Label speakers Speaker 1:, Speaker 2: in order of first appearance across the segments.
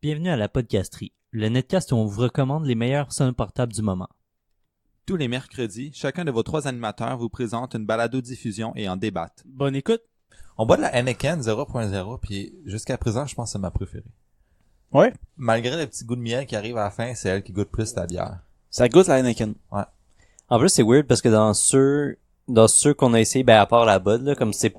Speaker 1: Bienvenue à la podcasterie, le netcast où on vous recommande les meilleurs sons portables du moment.
Speaker 2: Tous les mercredis, chacun de vos 3 animateurs vous présente une balado-diffusion et en débattent.
Speaker 3: Bonne écoute.
Speaker 4: On boit de la Heineken 0.0, puis jusqu'à présent, je pense que c'est ma préférée.
Speaker 3: Ouais.
Speaker 4: Malgré le petit goût de miel qui arrive à la fin, c'est elle qui goûte plus la bière.
Speaker 3: Ça goûte la Heineken.
Speaker 4: Ouais.
Speaker 1: En plus, c'est weird parce que dans ceux qu'on a essayé, à part la Bud, là, comme c'est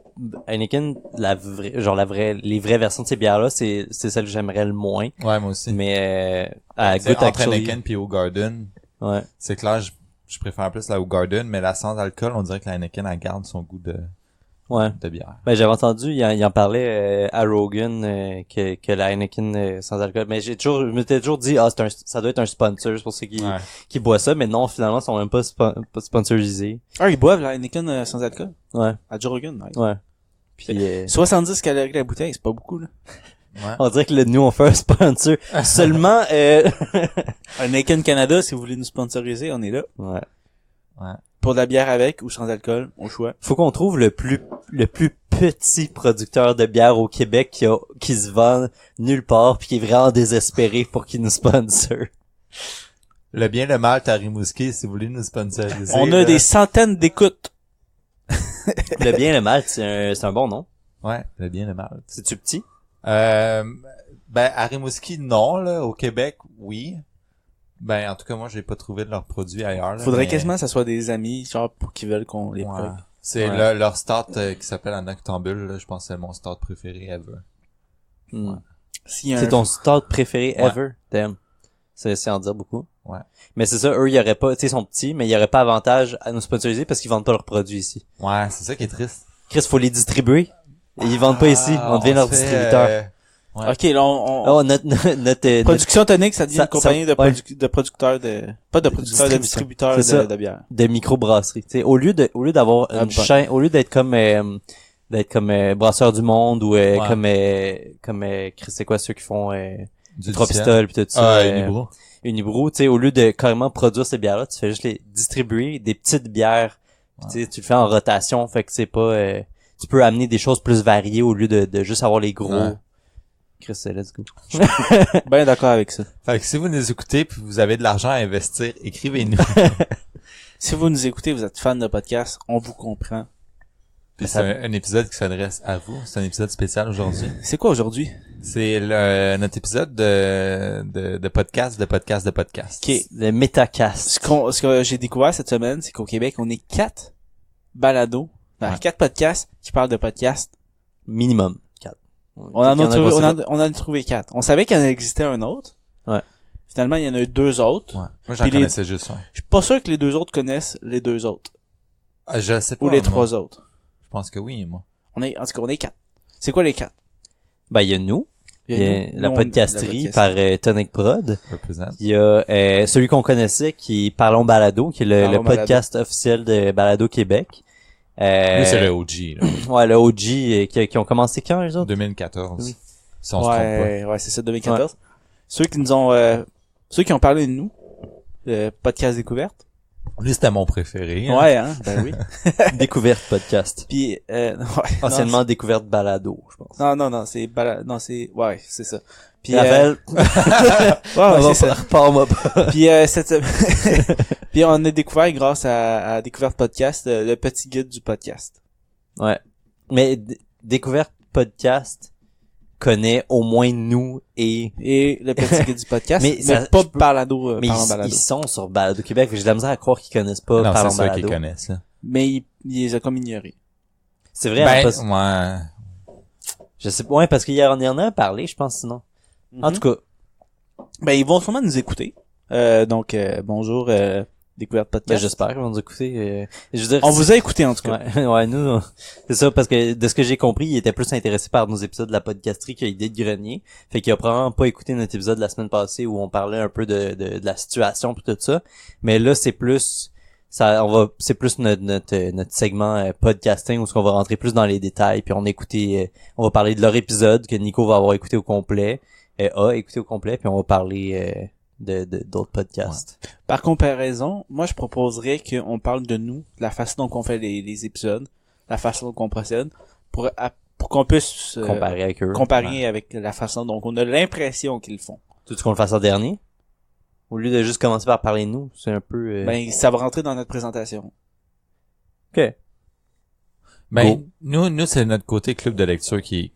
Speaker 1: Heineken, les vraies versions de ces bières-là, c'est celle que j'aimerais le moins.
Speaker 4: Ouais, moi aussi.
Speaker 1: Mais, à
Speaker 4: C'est
Speaker 1: goût
Speaker 4: entre
Speaker 1: actually.
Speaker 4: Heineken puis Hoegaarden.
Speaker 1: Ouais.
Speaker 4: C'est clair, je préfère plus la Hoegaarden, mais la sans alcool, on dirait que la Heineken, elle garde son goût
Speaker 1: Ouais.
Speaker 4: de bière.
Speaker 1: Ben, j'avais entendu, il en parlait, à Rogan, que la Heineken, sans alcool. Mais je m'étais toujours dit, ça doit être un sponsor, c'est pour ceux qui boivent ça. Mais non, finalement, ils sont même pas sponsorisés.
Speaker 3: Ah, ils boivent la Heineken sans alcool.
Speaker 1: Ouais.
Speaker 3: À Joe Rogan, nice.
Speaker 1: Ouais. Puis,
Speaker 3: 70 calories la bouteille, c'est pas beaucoup, là.
Speaker 4: Ouais.
Speaker 1: on dirait que nous, on fait un sponsor. Seulement,
Speaker 3: Heineken Canada, si vous voulez nous sponsoriser, on est là.
Speaker 1: ouais.
Speaker 4: Ouais.
Speaker 3: Pour de la bière avec ou sans alcool, au choix.
Speaker 1: Faut qu'on trouve le plus petit producteur de bière au Québec qui se vend nulle part puis qui est vraiment désespéré pour qu'il nous sponsor.
Speaker 4: Le bien, le mal, t'as Rimouski, si vous voulez nous sponsoriser.
Speaker 3: On a des centaines d'écoutes.
Speaker 1: Le bien, le mal, c'est un bon nom.
Speaker 4: Ouais, le bien, le mal.
Speaker 1: C'est-tu petit?
Speaker 4: À Rimouski, non, là. Au Québec, oui. Ben, en tout cas, moi, j'ai pas trouvé de leurs produits ailleurs, là.
Speaker 3: Faudrait
Speaker 4: mais-
Speaker 3: quasiment que ça soit des amis, genre, pour qu'ils veulent qu'on les
Speaker 4: Ouais.
Speaker 3: plug.
Speaker 4: C'est
Speaker 1: Ouais.
Speaker 4: leur start qui s'appelle un Noctambule, là. Je pense que c'est mon start préféré ever.
Speaker 1: Hmm.
Speaker 3: S'il y a
Speaker 1: C'est
Speaker 3: un-
Speaker 1: ton start préféré
Speaker 4: Ouais.
Speaker 1: ever? Damn. C'est en dire beaucoup.
Speaker 4: Ouais.
Speaker 1: Mais c'est ça, eux, ils auraient pas, tu sais, ils sont petits, mais ils auraient pas avantage à nous sponsoriser parce qu'ils vendent pas leurs produits ici.
Speaker 4: Ouais, c'est ça qui est triste.
Speaker 1: Chris, faut les distribuer. Et ils vendent pas ici. On devient leur
Speaker 4: se fait,
Speaker 1: distributeur.
Speaker 4: Ouais.
Speaker 3: Ok, là,
Speaker 1: Oh, notre
Speaker 3: Production Tonique, ça devient
Speaker 1: Ça-
Speaker 3: une compagnie
Speaker 1: ça-
Speaker 3: de producteurs pas de producteurs, de distributeurs
Speaker 1: C'est ça.
Speaker 3: de bière.
Speaker 1: de microbrasserie. Tu sais, au lieu d'avoir
Speaker 3: Ah,
Speaker 1: une
Speaker 3: bon.
Speaker 1: chaîne, au lieu d'être comme Brasseur du Monde ou
Speaker 4: Ouais.
Speaker 1: comme Chris, c'est quoi ceux qui font
Speaker 4: Du
Speaker 1: Trois
Speaker 4: ciel.
Speaker 1: Pistoles puis tout ça.
Speaker 4: Ah, Unibro.
Speaker 1: Unibrew, tu sais, au lieu de carrément produire ces bières-là, tu fais juste les distribuer des petites bières. Puis, tu sais, tu le fais en rotation, fait que c'est pas tu peux amener des choses plus variées au lieu de juste avoir les gros.
Speaker 4: Ouais.
Speaker 1: Chris, let's go.
Speaker 3: Ben d'accord avec ça.
Speaker 4: Fait que si vous nous écoutez puis vous avez de l'argent à investir, écrivez-nous.
Speaker 3: Si vous nous écoutez, vous êtes fan de podcast, on vous comprend.
Speaker 4: Puis c'est un épisode qui s'adresse à vous. C'est un épisode spécial aujourd'hui.
Speaker 3: C'est quoi aujourd'hui?
Speaker 4: C'est notre épisode de podcast.
Speaker 3: Ok.
Speaker 1: Le Metacast.
Speaker 3: Ce que j'ai découvert cette semaine, c'est qu'au Québec, on est 4 balados,
Speaker 4: Ouais.
Speaker 3: 4 podcasts qui parlent de podcasts.
Speaker 1: Minimum. 4.
Speaker 3: On en a trouvé 4. On savait qu'il en existait un autre.
Speaker 1: Ouais.
Speaker 3: Finalement, il y en a eu 2 autres.
Speaker 4: Ouais. Moi, j'en
Speaker 3: Puis les-
Speaker 4: connaissais juste un.
Speaker 3: Je suis pas sûr que les 2 autres connaissent les 2 autres.
Speaker 4: Je sais pas.
Speaker 3: Ou les
Speaker 4: moi.
Speaker 3: 3 autres.
Speaker 4: Je pense que oui, moi.
Speaker 3: En tout cas, on est 4. C'est quoi les 4?
Speaker 1: Ben, il y a nous. Il y a la podcasterie par Tonic Prod.
Speaker 4: Represent.
Speaker 1: Il y a celui qu'on connaissait qui est Parlons Balado, qui est le
Speaker 3: Parlons
Speaker 1: podcast officiel de Balado Québec.
Speaker 4: Lui, c'est le OG, là.
Speaker 1: Ouais, le OG qui ont commencé quand, les autres?
Speaker 4: 2014.
Speaker 1: Oui.
Speaker 4: Si on se trompe
Speaker 3: Ouais, c'est ça, 2014. Ceux qui ont parlé de nous, podcast découverte.
Speaker 4: pas. Lui, c'était mon préféré. hein.
Speaker 3: Ouais, hein, ben oui.
Speaker 1: Découverte podcast.
Speaker 3: Puis, ouais.
Speaker 1: Anciennement Découverte Balado, je pense.
Speaker 3: Non, ouais, c'est ça. Puis,
Speaker 1: Raphaël,
Speaker 3: ouais, c'est ça.
Speaker 1: repars-moi pas.
Speaker 3: Puis, puis on a découvert grâce à Découverte Podcast, le petit guide du podcast.
Speaker 1: Ouais. Mais Découverte podcast connaît au moins nous et...
Speaker 3: Et le petit guide du podcast,
Speaker 1: Mais
Speaker 3: mais,
Speaker 1: ça-
Speaker 3: pas
Speaker 1: je peux-
Speaker 3: Balado,
Speaker 1: Mais
Speaker 3: Parlons
Speaker 1: ils
Speaker 3: Balado.
Speaker 1: sont sur Balado Québec. J'ai de la misère à croire qu'ils connaissent pas
Speaker 4: Non,
Speaker 1: Parlons
Speaker 4: c'est ceux
Speaker 1: Balado.
Speaker 4: qui connaissent, là.
Speaker 3: Mais il les a comme ignorés.
Speaker 1: C'est vrai, hein, parce-
Speaker 4: ouais.
Speaker 1: je sais pas. Ouais, parce qu'il y en a parlé, je pense, sinon. En tout cas,
Speaker 3: Ben, ils vont sûrement nous écouter. Donc, bonjour, Découverte
Speaker 1: ben,
Speaker 3: Podcast.
Speaker 1: j'espère qu'ils vont nous écouter. Je veux dire,
Speaker 3: On vous a écouté, en tout cas.
Speaker 1: Ouais, ouais, nous, c'est ça, parce que de ce que j'ai compris, il était plus intéressé par nos épisodes de la podcasterie que l'idée de grenier. Fait qu'il a probablement pas écouté notre épisode de la semaine passée où on parlait un peu de la situation pis tout ça. Mais là, c'est plus, c'est plus notre segment podcasting où on va rentrer plus dans les détails puis on va parler de leur épisode que Nico va avoir écouté au complet, a écouté au complet puis on va parler, d'autres podcasts.
Speaker 3: Par comparaison, moi, je proposerais qu'on parle de nous, de la façon dont on fait les épisodes, la façon dont on procède, pour pour qu'on puisse
Speaker 1: Comparé avec eux.
Speaker 3: comparer avec la façon dont on a l'impression qu'ils le font.
Speaker 1: Tu veux qu'on le fasse en dernier? Au lieu de juste commencer par parler de nous, c'est un peu...
Speaker 3: Ben, ça va rentrer dans notre présentation.
Speaker 1: OK.
Speaker 4: Ben,
Speaker 1: Go.
Speaker 4: nous, c'est notre côté club de lecture qui,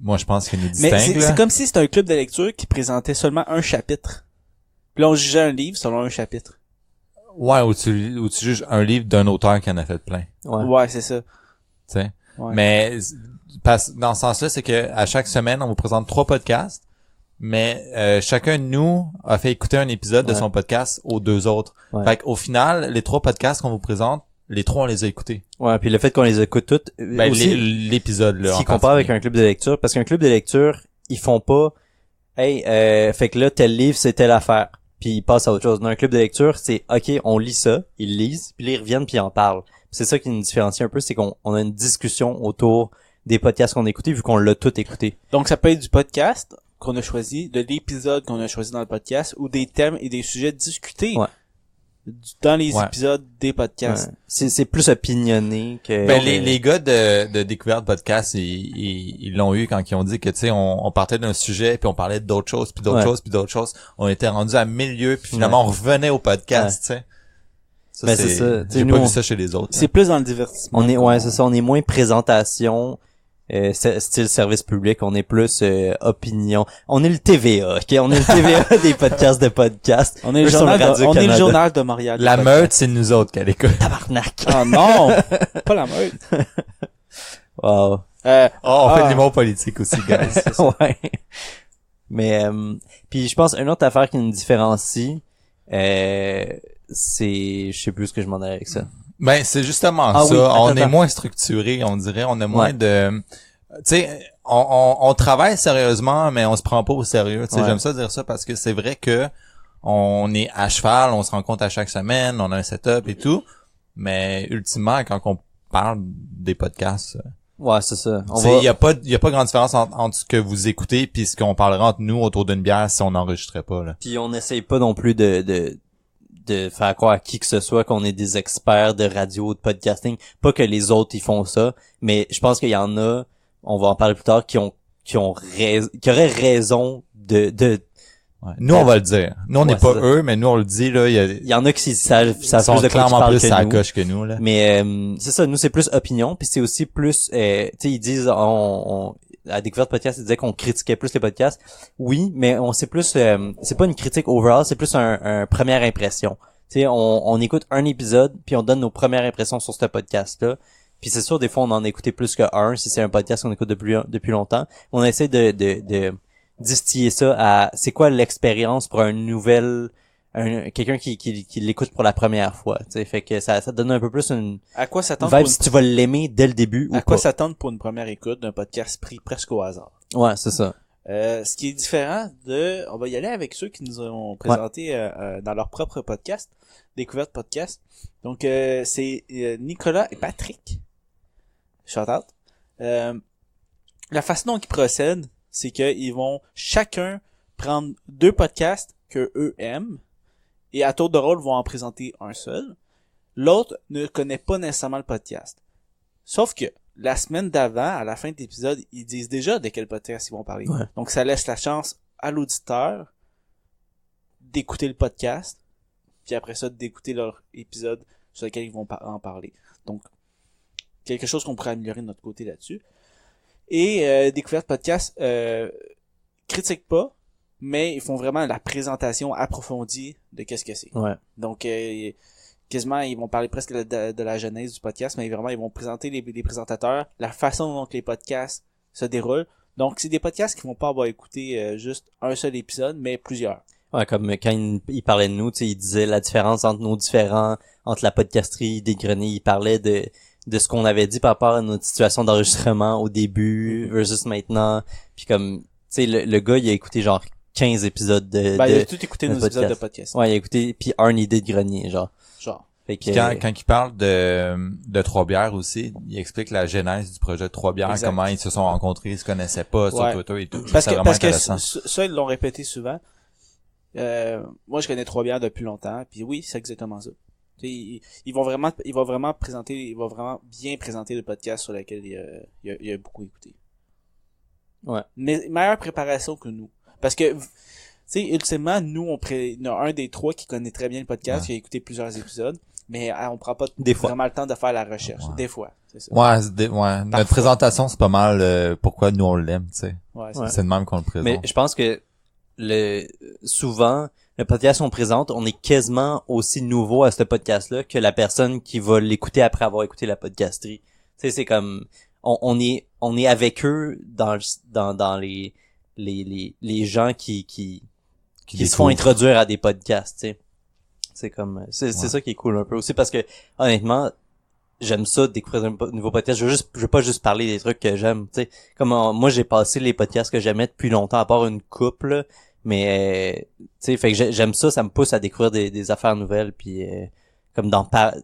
Speaker 4: moi, je pense qu'il nous
Speaker 3: Mais
Speaker 4: distingue, là.
Speaker 3: c'est comme si c'était un club de lecture qui présentait seulement un chapitre. Puis là, on jugeait un livre selon un chapitre.
Speaker 4: Ouais, où tu juges un livre d'un auteur qui en a fait plein.
Speaker 1: Ouais.
Speaker 3: Ouais, c'est ça.
Speaker 4: Tu sais.
Speaker 3: Ouais.
Speaker 4: Mais dans ce sens-là, c'est que à chaque semaine, on vous présente 3 podcasts, mais chacun de nous a fait écouter un épisode de
Speaker 1: Ouais.
Speaker 4: son podcast aux 2 autres.
Speaker 1: Ouais.
Speaker 4: Fait qu'au final, les 3 podcasts qu'on vous présente, les 3 on les a écoutés.
Speaker 1: Ouais, puis le fait qu'on les écoute toutes,
Speaker 4: Ben,
Speaker 1: aussi,
Speaker 4: l'épisode là.
Speaker 1: ce
Speaker 4: en
Speaker 1: qui compare avec
Speaker 4: particulier.
Speaker 1: un club de lecture, parce qu'un club de lecture, ils font pas, hey, fait que là, tel livre, c'est telle affaire, puis ils passent à autre chose. Dans un club de lecture, c'est, ok, on lit ça, ils lisent, puis là, ils reviennent, puis ils en parlent. Puis c'est ça qui nous différencie un peu, c'est qu'on a une discussion autour des podcasts qu'on a écoutés, vu qu'on l'a tout écouté.
Speaker 3: Donc, ça peut être du podcast qu'on a choisi, de l'épisode qu'on a choisi dans le podcast, ou des thèmes et des sujets discutés
Speaker 1: Ouais.
Speaker 3: dans les
Speaker 4: Ouais.
Speaker 3: épisodes des podcasts.
Speaker 1: Ouais. C'est plus opinionné que...
Speaker 4: Ben, les gars de Découverte Podcast, ils l'ont eu quand ils ont dit que, tu sais, on partait d'un sujet, puis on parlait d'autres choses, puis d'autres
Speaker 1: Ouais.
Speaker 4: choses, puis d'autres choses. On était rendu à milieu, puis finalement, on revenait au podcast, tu sais. Ça,
Speaker 1: Ben, c'est ça. Tu sais,
Speaker 4: J'ai
Speaker 1: nous,
Speaker 4: pas
Speaker 1: on-
Speaker 4: vu ça chez les autres.
Speaker 3: C'est plus dans le divertissement.
Speaker 1: On est, ouais, c'est ça, on est moins présentation, style service public, on est plus opinion. On est le TVA, ok? On est le TVA des podcasts de podcast.
Speaker 3: On est le
Speaker 1: Eux sont
Speaker 3: journal,
Speaker 1: le
Speaker 3: on est le
Speaker 1: Radio-Canada.
Speaker 3: journal de Montréal.
Speaker 4: La
Speaker 3: des podcasts.
Speaker 4: meute, c'est nous autres qu'elle écoute.
Speaker 1: Tabarnak.
Speaker 3: Ah non! Pas la meute.
Speaker 1: Wow.
Speaker 4: Oh, on fait
Speaker 3: Ah.
Speaker 4: de l'humour politique aussi, guys.
Speaker 1: Ouais. Mais, puis je pense, une autre affaire qui nous différencie, c'est, je sais plus ce que je m'en allais avec ça.
Speaker 4: Ben, c'est justement
Speaker 1: Ah
Speaker 4: ça.
Speaker 1: oui, attends,
Speaker 4: on est
Speaker 1: attends.
Speaker 4: moins structuré, on dirait. On a moins
Speaker 1: Ouais.
Speaker 4: de... Tu sais, on travaille sérieusement, mais on se prend pas au sérieux. Tu sais,
Speaker 1: Ouais.
Speaker 4: j'aime ça dire ça parce que c'est vrai que on est à cheval, on se rencontre à chaque semaine, on a un setup et tout. Mais ultimement, quand on parle des podcasts,
Speaker 1: Ouais, c'est ça.
Speaker 4: tu sais, il y a pas grande différence entre ce que vous écoutez puis ce qu'on parlera entre nous autour d'une bière si on n'enregistrait pas, là.
Speaker 1: Puis on n'essaye pas non plus de faire croire à qui que ce soit qu'on est des experts de radio, de podcasting. Pas que les autres ils font ça, mais je pense qu'il y en a, on va en parler plus tard, qui auraient raison de
Speaker 4: Ouais. Nous, on va le dire. Nous, on n'est
Speaker 1: Ouais,
Speaker 4: pas
Speaker 1: c'est ça.
Speaker 4: eux, mais nous, on le dit, là.
Speaker 1: il y en a qui savent
Speaker 4: Ils sont
Speaker 1: plus de quoi ils
Speaker 4: clairement
Speaker 1: parlent
Speaker 4: plus
Speaker 1: que
Speaker 4: à la
Speaker 1: nous.
Speaker 4: coche que nous, là.
Speaker 1: Mais c'est ça, nous c'est plus opinion, puis c'est aussi plus tu sais, ils disent à Découverte Podcast, ils disaient qu'on critiquait plus les podcasts. Oui, mais on c'est plus c'est pas une critique overall, c'est plus un première impression. Tu sais, on écoute un épisode puis on donne nos premières impressions sur ce podcast-là. Puis c'est sûr, des fois on en a écouté plus que un si c'est un podcast qu'on écoute depuis longtemps. On essaie de distiller ça à c'est quoi l'expérience pour quelqu'un qui l'écoute pour la première fois, tu sais, fait que ça donne un peu plus une
Speaker 3: À quoi s'attendre
Speaker 1: vibe
Speaker 3: pour
Speaker 1: si tu vas l'aimer dès le début ou
Speaker 3: à quoi
Speaker 1: pas.
Speaker 3: s'attendre pour une première écoute d'un podcast pris presque au hasard?
Speaker 1: Ouais, c'est ça.
Speaker 3: Ce qui est différent on va y aller avec ceux qui nous ont présenté dans leur propre podcast, Découverte Podcast. Donc c'est Nicolas et Patrick. Shout out. La façon dont ils procèdent, c'est qu'ils vont chacun prendre 2 podcasts que eux aiment et à tour de rôle vont en présenter un seul. L'autre ne connaît pas nécessairement le podcast. Sauf que la semaine d'avant, à la fin de l'épisode, ils disent déjà de quel podcast ils vont parler.
Speaker 1: Ouais.
Speaker 3: Donc ça laisse la chance à l'auditeur d'écouter le podcast, puis après ça d'écouter leur épisode sur lequel ils vont en parler. Donc quelque chose qu'on pourrait améliorer de notre côté là-dessus. Et Découverte Podcast critique pas, mais ils font vraiment la présentation approfondie de qu'est-ce que c'est.
Speaker 1: Ouais.
Speaker 3: Donc quasiment ils vont parler presque de la genèse du podcast, mais vraiment ils vont présenter les présentateurs, la façon dont les podcasts se déroulent. Donc c'est des podcasts qui vont pas avoir écouté juste un seul épisode, mais plusieurs.
Speaker 1: Ouais, comme quand il parlait de nous, tu sais, il disait la différence entre la podcasterie des greniers, il parlait de ce qu'on avait dit par rapport à notre situation d'enregistrement au début versus maintenant. Puis comme, tu sais, le gars, il a écouté genre 15 épisodes
Speaker 3: Il a tout écouté nos épisodes de podcast.
Speaker 1: Ouais, il a écouté, puis un idée de grenier, genre.
Speaker 3: Genre.
Speaker 1: Fait que,
Speaker 4: Puis quand il parle de Trois-Bières aussi, il explique la genèse du projet de Trois-Bières,
Speaker 3: Exact.
Speaker 4: comment ils se sont rencontrés, ils se connaissaient pas sur
Speaker 3: Ouais.
Speaker 4: Twitter et tout.
Speaker 3: Parce
Speaker 4: C'est
Speaker 3: que,
Speaker 4: vraiment
Speaker 3: parce que
Speaker 4: intéressant.
Speaker 3: ça, ils l'ont répété souvent. Moi, je connais Trois-Bières depuis longtemps, puis oui, c'est exactement ça. Il va vraiment bien présenter le podcast sur lequel il a beaucoup écouté.
Speaker 1: Ouais.
Speaker 3: Mais meilleure préparation que nous. Parce que, tu sais, ultimement, nous, il y en a un des trois qui connaît très bien le podcast, qui a écouté plusieurs épisodes, mais on prend pas vraiment le temps de faire la recherche.
Speaker 4: Ouais.
Speaker 3: Des fois, c'est ça.
Speaker 4: Ouais, notre présentation, c'est pas mal pourquoi nous on l'aime, tu sais.
Speaker 3: Ouais,
Speaker 4: C'est de même qu'on le présente.
Speaker 1: Mais je pense que souvent, le podcast qu'on présente, on est quasiment aussi nouveau à ce podcast-là que la personne qui va l'écouter après avoir écouté la podcasterie. Tu sais, c'est comme, on est avec eux dans les gens qui se font introduire à des podcasts, tu sais. C'est comme, c'est ça qui est cool un peu aussi parce que, honnêtement, j'aime ça découvrir un nouveau podcast. Je veux pas juste parler des trucs que j'aime, tu sais. Comme moi j'ai passé les podcasts que j'aimais depuis longtemps à part une couple, mais tu sais, fait que j'aime ça me pousse à découvrir des affaires nouvelles puis comme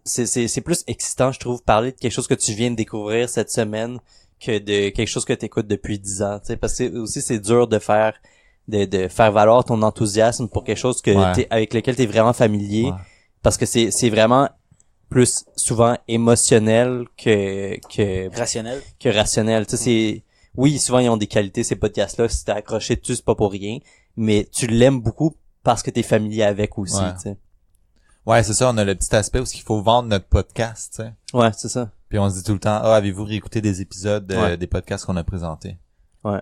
Speaker 1: c'est plus excitant je trouve parler de quelque chose que tu viens de découvrir cette semaine que de quelque chose que tu écoutes depuis 10 ans, tu sais, parce que aussi c'est dur de faire valoir ton enthousiasme pour quelque chose que avec lequel tu es vraiment familier parce que c'est vraiment plus souvent émotionnel que
Speaker 3: rationnel.
Speaker 1: Que rationnel. Tu sais, oui, souvent ils ont des qualités ces podcasts-là, si t'es accroché dessus, c'est pas pour rien, mais tu l'aimes beaucoup parce que t'es familier avec aussi, tu sais.
Speaker 4: Ouais, c'est ça, on a le petit aspect où il faut vendre notre podcast, tu sais.
Speaker 1: Ouais, c'est ça.
Speaker 4: Puis on se dit tout le temps, avez-vous réécouté des épisodes des podcasts qu'on a présentés?
Speaker 1: Ouais.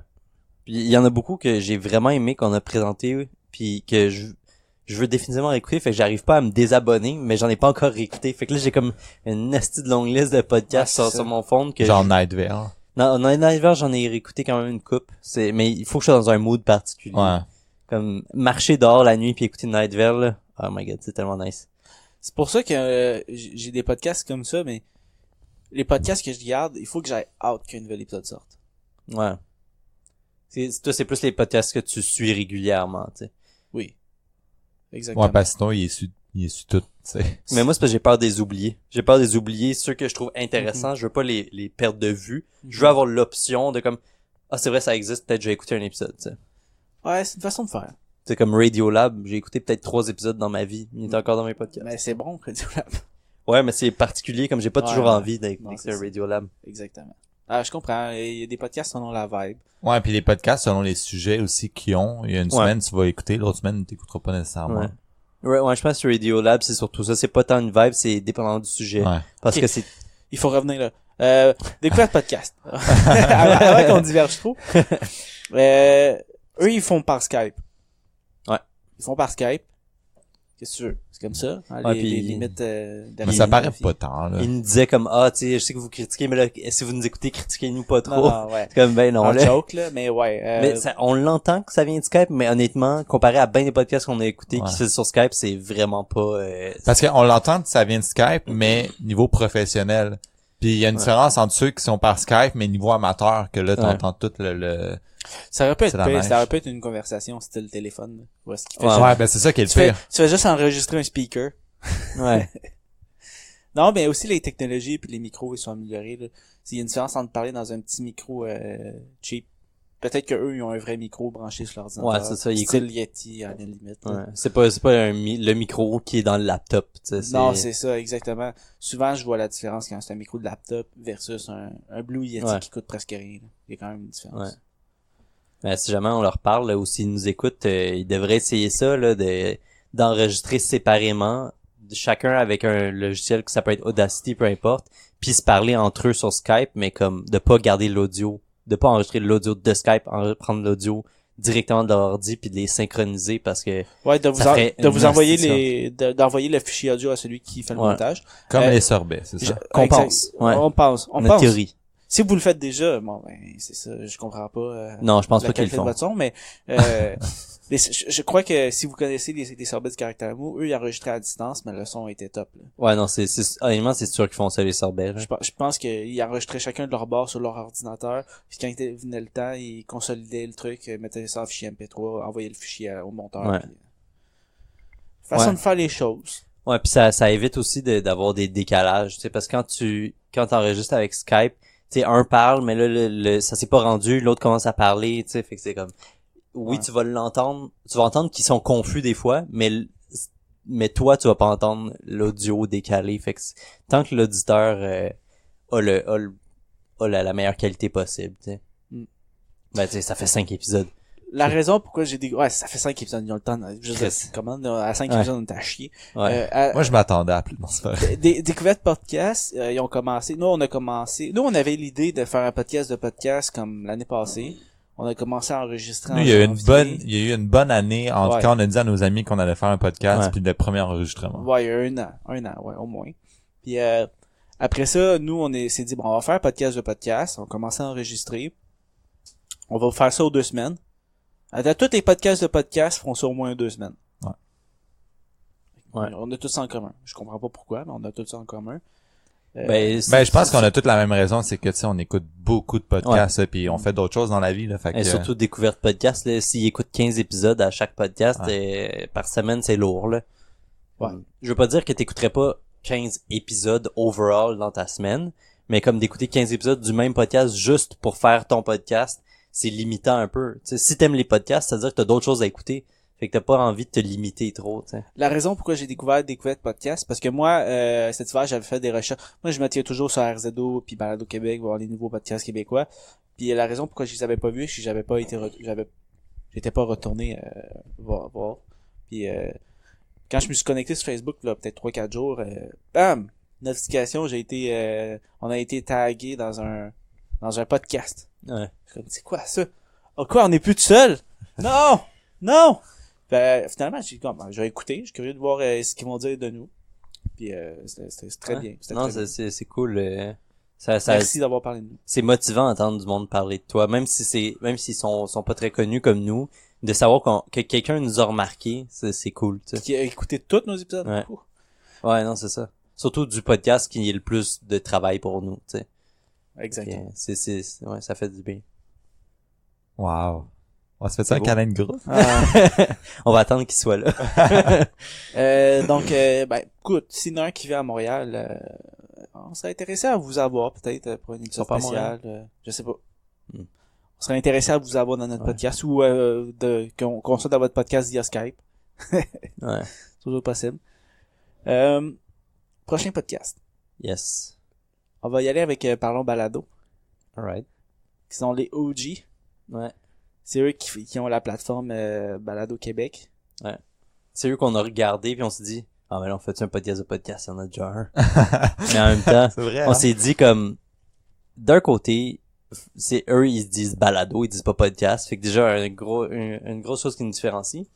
Speaker 1: Puis il y en a beaucoup que j'ai vraiment aimé qu'on a présenté, puis que je veux définitivement réécouter, fait que j'arrive pas à me désabonner, mais j'en ai pas encore réécouté. Fait que là, j'ai comme une nasty de longue liste de podcasts sur mon phone que
Speaker 4: genre Night Vale.
Speaker 1: Non, Night Vale, j'en ai réécouté quand même une coupe. Mais il faut que je sois dans un mood particulier.
Speaker 4: Ouais.
Speaker 1: Comme marcher dehors la nuit puis écouter Night Vale, là. Oh my god, c'est tellement nice.
Speaker 3: C'est pour ça que j'ai des podcasts comme ça, mais les podcasts que je garde, il faut que j'aille hâte qu'un nouvel épisode sorte.
Speaker 1: Ouais. Toi, c'est plus les podcasts que tu suis régulièrement, tu sais.
Speaker 3: Oui. Exactement.
Speaker 4: Ouais, parce que sinon, il est su tout, tu sais.
Speaker 1: Mais moi, c'est parce que j'ai peur des oublier. J'ai peur des oublier, ceux que je trouve intéressants, je veux pas les perdre de vue. Je veux avoir l'option de comme, c'est vrai, ça existe, peut-être je vais écouter un épisode, tu sais.
Speaker 3: Ouais, c'est une façon de faire.
Speaker 1: C'est comme Radiolab, j'ai écouté peut-être 3 épisodes dans ma vie. Il est encore dans mes podcasts.
Speaker 3: Mais c'est bon, Radiolab.
Speaker 1: Ouais, mais c'est particulier, comme j'ai pas toujours envie d'écouter un Radiolab.
Speaker 3: Exactement. Ah, je comprends. Il y a des podcasts selon la vibe.
Speaker 4: Ouais, puis les podcasts selon les sujets aussi qu'ils ont. Il y a une semaine, tu vas écouter, l'autre semaine, tu t'écouteras pas nécessairement.
Speaker 1: Ouais, je pense que Radiolab, c'est surtout ça. C'est pas tant une vibe, c'est dépendant du sujet.
Speaker 4: Ouais.
Speaker 1: Parce que c'est...
Speaker 3: Il faut revenir là. Découverte podcast. avant qu'on diverge trop. Eux, ils font par Skype.
Speaker 1: Ouais.
Speaker 3: Ils font par Skype. Qu'est-ce que tu veux? C'est comme ça. Hein,
Speaker 1: ouais,
Speaker 3: les limites
Speaker 4: mais ça paraît pas tant, là.
Speaker 1: Il nous disait comme, tu sais, je sais que vous critiquez, mais là, si vous nous écoutez, critiquez-nous pas trop.
Speaker 3: Non, ouais.
Speaker 1: C'est comme, ben non, là.
Speaker 3: joke, là, mais ouais.
Speaker 1: Mais on l'entend que ça vient de Skype, mais honnêtement, comparé à bien des podcasts qu'on a écoutés qui sont sur Skype, c'est vraiment pas...
Speaker 4: Parce qu'on l'entend que ça vient de Skype, mais niveau professionnel. Puis il y a une différence entre ceux qui sont par Skype, mais niveau amateur, que là, t'entends tout le...
Speaker 3: Ça aurait pu être une conversation style téléphone. Ouais,
Speaker 4: ben c'est ça qui est le pire.
Speaker 3: Tu fais juste enregistrer un speaker.
Speaker 1: Ouais.
Speaker 3: Non, mais aussi les technologies puis les micros, ils sont améliorés, là. Il y a une différence entre parler dans un petit micro cheap. Peut-être que eux ils ont un vrai micro branché sur l'ordinateur.
Speaker 1: Ouais, c'est ça.
Speaker 3: Style Yeti à la limite.
Speaker 1: Ouais. C'est pas le micro qui est dans le laptop.
Speaker 3: Non, c'est ça, exactement. Souvent, je vois la différence quand c'est un micro de laptop versus un Blue Yeti qui coûte presque rien. Là. Il y a quand même une différence. Ouais.
Speaker 1: Ben, si jamais on leur parle ou s'ils nous écoutent, ils devraient essayer ça là, d'enregistrer séparément, chacun avec un logiciel que ça peut être Audacity, peu importe, puis se parler entre eux sur Skype, mais comme de pas garder l'audio, de pas enregistrer l'audio de Skype, prendre l'audio directement de l'ordi puis de les synchroniser parce que
Speaker 3: d'envoyer le fichier audio à celui qui fait le montage.
Speaker 4: Comme les sorbets, c'est ça.
Speaker 1: Qu'on pense. Ouais.
Speaker 3: On pense.
Speaker 1: Théorie.
Speaker 3: Si vous le faites déjà, bon ben c'est ça, je comprends pas.
Speaker 1: Non, je pense pas qu'ils le font.
Speaker 3: Votre son, mais je crois que si vous connaissez les sorbets de caractère mou, eux ils enregistraient à distance, mais le son était top. Là.
Speaker 1: Ouais, non, honnêtement, c'est sûr qu'ils font ça les sorbets. Là.
Speaker 3: Je pense qu'ils enregistraient chacun de leur bord sur leur ordinateur, puis quand venait le temps, ils consolidaient le truc, mettaient ça en fichier MP3, envoyaient le fichier au monteur.
Speaker 1: Ouais.
Speaker 3: Puis... Façon de faire les choses.
Speaker 1: Ouais, puis ça évite aussi d'avoir des décalages, tu sais, parce que quand t'enregistres avec Skype, tu sais, un parle, mais là, ça s'est pas rendu, l'autre commence à parler, tu sais, fait que c'est comme, oui, tu vas l'entendre, tu vas entendre qu'ils sont confus des fois, mais mais toi, tu vas pas entendre l'audio décalé. Fait que tant que l'auditeur a la meilleure qualité possible, tu sais. Ben, tu sais, ça fait 5 épisodes.
Speaker 3: La raison pourquoi j'ai dit, ouais, ça fait 5 épisodes, ils ont le temps, juste comment, à 5
Speaker 1: Ouais.
Speaker 3: épisodes, on est à chier.
Speaker 1: Ouais.
Speaker 4: Moi, je m'attendais à plus. Non, c'est pas vrai.
Speaker 3: Découverte podcast, ils ont commencé, nous, on avait l'idée de faire un podcast comme l'année passée. On a commencé à enregistrer en
Speaker 4: Nous, il y a
Speaker 3: janvier.
Speaker 4: eu une bonne année. En tout
Speaker 3: Ouais.
Speaker 4: cas, on a dit à nos amis qu'on allait faire un podcast,
Speaker 1: Ouais.
Speaker 4: puis le premier enregistrement.
Speaker 3: Ouais, il y a un an, ouais, au moins. Puis après ça, nous, s'est dit, bon, on va faire un podcast. On a commencé à enregistrer. On va faire ça aux 2 semaines. Tous les podcasts de podcast feront ça au moins 2 semaines.
Speaker 4: Ouais.
Speaker 1: Ouais.
Speaker 3: On a tout ça en commun. Je comprends pas pourquoi, mais on a tout ça en commun.
Speaker 1: Ben,
Speaker 4: Je pense qu'on a toutes la même raison, c'est que, tu sais, on écoute beaucoup de podcasts, puis on fait d'autres choses dans la vie, là, fait que...
Speaker 1: Et surtout découverte podcast, là, s'ils écoutent 15 épisodes à chaque podcast, par semaine, c'est lourd, là.
Speaker 3: Ouais.
Speaker 1: Je veux pas dire que t'écouterais pas 15 épisodes overall dans ta semaine, mais comme d'écouter 15 épisodes du même podcast juste pour faire ton podcast, c'est limitant un peu. Tu sais, si t'aimes les podcasts, ça veut dire que t'as d'autres choses à écouter. Fait que t'as pas envie de te limiter trop, tu sais.
Speaker 3: La raison pourquoi j'ai découvert podcast, parce que moi, cet hiver, j'avais fait des recherches. Moi, je me tiens toujours sur RZO puis Balado Québec, voir les nouveaux podcasts québécois. Puis la raison pourquoi je les avais pas vus, c'est que j'étais pas retourné voir. Puis quand je me suis connecté sur Facebook, là, peut-être 3-4 jours, bam! Notification, on a été tagué dans un podcast.
Speaker 1: Ouais.
Speaker 3: Je suis comme, c'est quoi ça? Oh quoi, on est plus tout seul? Non! Non! Finalement, j'ai dit, je vais écouter, je suis curieux de voir ce qu'ils vont dire de nous. Puis c'était très
Speaker 1: Ouais.
Speaker 3: bien. C'était
Speaker 1: Non,
Speaker 3: très bien.
Speaker 1: c'est cool. Ça,
Speaker 3: Merci d'avoir parlé de nous.
Speaker 1: c'est motivant d'entendre du monde parler de toi, même s'ils sont pas très connus comme nous, de savoir que quelqu'un nous a remarqué, c'est cool, tu sais.
Speaker 3: Qui a écouté tous nos épisodes.
Speaker 1: Ouais.
Speaker 3: Ouh.
Speaker 1: Ouais, non, c'est ça. Surtout du podcast qui est le plus de travail pour nous, tu sais.
Speaker 3: Exactement.
Speaker 1: Ouais, ça fait du bien.
Speaker 4: Wow. On se fait ça un
Speaker 1: beau.
Speaker 4: câlin de groupe?
Speaker 1: On va attendre qu'il soit là.
Speaker 3: Donc, écoute, s'il y en a un qui vient à Montréal, on serait intéressé à vous avoir peut-être pour une émission
Speaker 1: Sont pas à
Speaker 3: spéciale. Je sais pas.
Speaker 1: Hmm.
Speaker 3: On serait intéressé à vous avoir dans notre
Speaker 1: Ouais.
Speaker 3: podcast ou qu'on soit dans votre podcast via Skype.
Speaker 1: Ouais.
Speaker 3: Toujours possible. Prochain podcast.
Speaker 1: Yes.
Speaker 3: On va y aller avec Parlons Balado,
Speaker 1: Alright.
Speaker 3: qui sont les OG.
Speaker 1: Ouais.
Speaker 3: C'est eux qui ont la plateforme Balado Québec.
Speaker 1: C'est eux qu'on a regardé puis on s'est dit, ah, mais là, on fait un podcast de podcast, il y en a déjà un. Mais en même temps,
Speaker 4: C'est vrai,
Speaker 1: on s'est dit comme, d'un côté, c'est eux, ils se disent balado, ils disent pas podcast. Fait que déjà, une grosse chose qui nous différencie.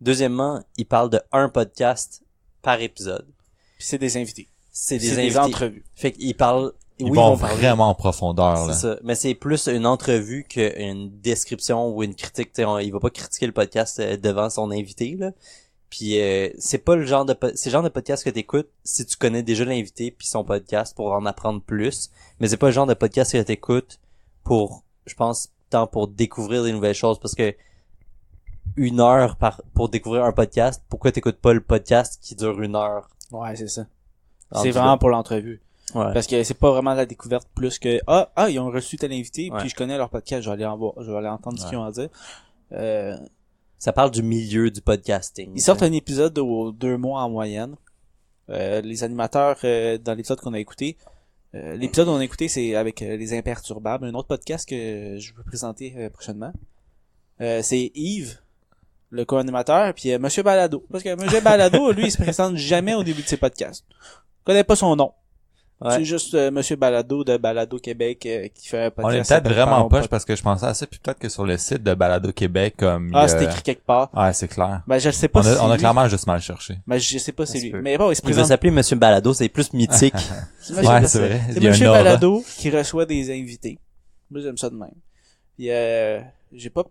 Speaker 1: Deuxièmement, ils parlent de un podcast par épisode.
Speaker 3: Puis c'est des invités.
Speaker 1: C'est
Speaker 3: C'est
Speaker 1: des
Speaker 3: des
Speaker 1: invités.
Speaker 3: entrevues.
Speaker 1: Fait qu'ils parlent,
Speaker 4: Ils
Speaker 1: oui,
Speaker 4: vont
Speaker 1: ils parler.
Speaker 4: vraiment en profondeur,
Speaker 1: C'est
Speaker 4: là.
Speaker 1: ça. Mais c'est plus une entrevue qu'une description ou une critique. Tu sais, il va pas critiquer le podcast devant son invité, là. Puis c'est pas le genre c'est le genre de podcast que t'écoutes si tu connais déjà l'invité puis son podcast pour en apprendre plus. Mais c'est pas le genre de podcast que t'écoutes pour, je pense, tant pour découvrir des nouvelles choses, parce que 1 heure pour découvrir un podcast, pourquoi t'écoutes pas le podcast qui dure 1 heure?
Speaker 3: Ouais, c'est ça.
Speaker 1: En
Speaker 3: C'est
Speaker 1: tout cas.
Speaker 3: vraiment pour l'entrevue.
Speaker 1: Ouais.
Speaker 3: Parce que c'est pas vraiment la découverte plus que ils ont reçu tel invité,
Speaker 1: Ouais.
Speaker 3: puis je connais leur podcast, je vais aller entendre ce qu'ils ont à dire.
Speaker 1: Ça parle du milieu du podcasting.
Speaker 3: Ils sortent un épisode aux 2 mois en moyenne. Les animateurs dans l'épisode qu'on a écouté, l'épisode qu'on a écouté, c'est avec les Imperturbables, un autre podcast que je veux présenter prochainement. C'est Yves, le co-animateur, puis Monsieur Balado. Parce que Monsieur Balado, lui, il se présente jamais au début de ses podcasts. Je connais pas son nom.
Speaker 1: Ouais.
Speaker 3: C'est juste Monsieur Balado de Balado Québec qui fait un podcast.
Speaker 4: On est peut-être vraiment poche parce que je pensais à ça, puis peut-être que sur le site de Balado Québec, comme...
Speaker 3: c'est écrit quelque part.
Speaker 4: Ouais, c'est clair.
Speaker 3: Ben, je sais pas si
Speaker 4: On a
Speaker 3: lui.
Speaker 4: clairement juste mal cherché.
Speaker 3: Ben, je sais pas si
Speaker 1: Ça
Speaker 3: c'est
Speaker 1: se
Speaker 3: lui.
Speaker 1: peut.
Speaker 3: Mais bon, il se
Speaker 1: Il veut
Speaker 3: présente.
Speaker 1: s'appeler Monsieur Balado, c'est plus mythique.
Speaker 3: C'est Monsieur-
Speaker 4: Ouais, c'est vrai.
Speaker 3: C'est
Speaker 4: Il y a un
Speaker 3: Monsieur
Speaker 4: aura.
Speaker 3: Balado qui reçoit des invités. Moi, j'aime ça de même. Puis, j'ai pas...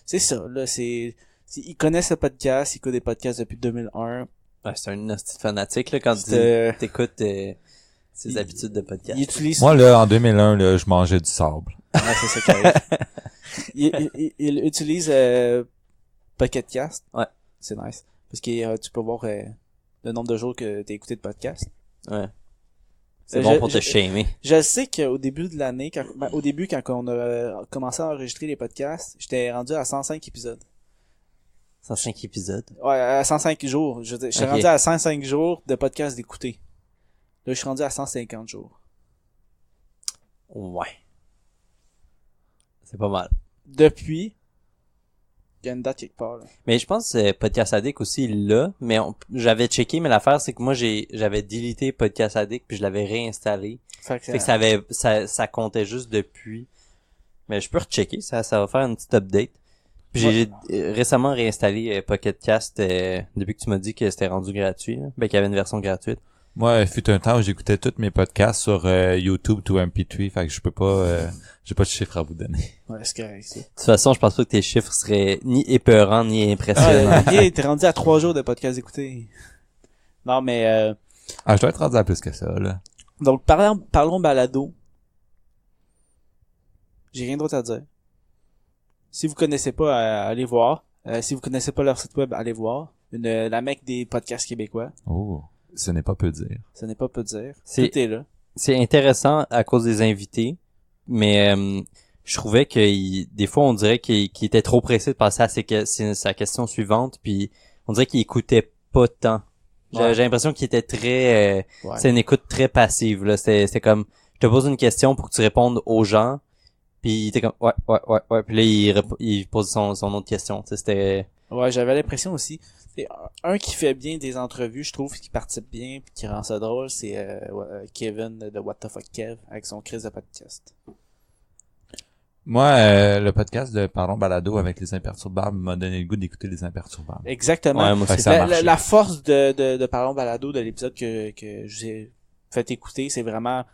Speaker 3: C'est ça, là, ils connaissent le podcast, ils écoutent des podcasts depuis 2001.
Speaker 1: Ouais, c'est un hostie de fanatique, là, quand t'écoutes ses
Speaker 3: il-
Speaker 1: habitudes de podcast.
Speaker 3: Ils utilisent...
Speaker 4: Moi, là, en 2001, là, je mangeais du sable.
Speaker 3: Ouais, c'est ça qui arrive. Ils utilisent Pocket Cast.
Speaker 1: Ouais.
Speaker 3: C'est nice. Parce que tu peux voir le nombre de jours que t'as écouté de podcast.
Speaker 1: Ouais. C'est bon pour te
Speaker 3: je-
Speaker 1: shamer.
Speaker 3: Je sais qu'au début de l'année, quand on a commencé à enregistrer les podcasts, j'étais rendu à 105 épisodes.
Speaker 1: 105 épisodes.
Speaker 3: Ouais, à 105 jours. Je suis
Speaker 1: Ok.
Speaker 3: rendu à 105 jours de podcast d'écouter. Là, je suis rendu à 150 jours.
Speaker 1: Ouais. C'est pas mal.
Speaker 3: Depuis, il y a une date quelque part, là.
Speaker 1: Mais je pense que Podcast Addict aussi, il l'a. Mais j'avais checké, mais l'affaire, c'est que moi, j'avais délité Podcast Addict, puis je l'avais réinstallé. Fait que ça comptait juste depuis. Mais je peux rechecker, ça va faire une petite update. Puis j'ai récemment réinstallé Pocket Cast depuis que tu m'as dit que c'était rendu gratuit, là. Ben, qu'il y avait une version gratuite.
Speaker 4: Moi, il fut un temps où j'écoutais tous mes podcasts sur YouTube to MP3, fait que je peux pas, j'ai pas de chiffres à vous donner.
Speaker 3: Ouais, c'est correct, ça.
Speaker 1: De toute façon, je pense pas que tes chiffres seraient ni épeurants, ni impressionnants.
Speaker 3: Ah, t'es rendu à 3 jours de podcast écouté. Non, mais
Speaker 4: Ah, je dois être rendu à plus que ça, là.
Speaker 3: donc parlons balado. J'ai rien d'autre à dire. Si vous connaissez pas, allez voir. Si vous connaissez pas leur site web, allez voir. La mecque des podcasts québécois.
Speaker 4: Oh, ce n'est pas peu dire.
Speaker 3: Ce n'est pas peu dire.
Speaker 1: C'est-
Speaker 3: Tout est là.
Speaker 1: C'est intéressant à cause des invités, mais je trouvais que des fois on dirait qu'il était trop pressé de passer à sa question suivante, puis on dirait qu'il écoutait pas tant.
Speaker 3: Ouais.
Speaker 1: J'ai l'impression qu'il était très
Speaker 3: Ouais.
Speaker 1: c'est une écoute très passive là, c'est comme je te pose une question pour que tu répondes aux gens, puis il était comme ouais, puis là il pose son autre question, tu sais, c'était
Speaker 3: Ouais, j'avais l'impression aussi. C'est un qui fait bien des entrevues, je trouve, qui participe bien puis qui rend ça drôle, c'est Kevin de What the Fuck Kev avec son crise de podcast.
Speaker 4: Moi, le podcast de Parlons Balado avec les Imperturbables m'a donné le goût d'écouter les Imperturbables.
Speaker 3: Exactement.
Speaker 1: ouais, moi
Speaker 4: Fait
Speaker 1: aussi.
Speaker 4: que ça a marché.
Speaker 3: La force de Parlons Balado de l'épisode que je vous ai fait écouter, c'est vraiment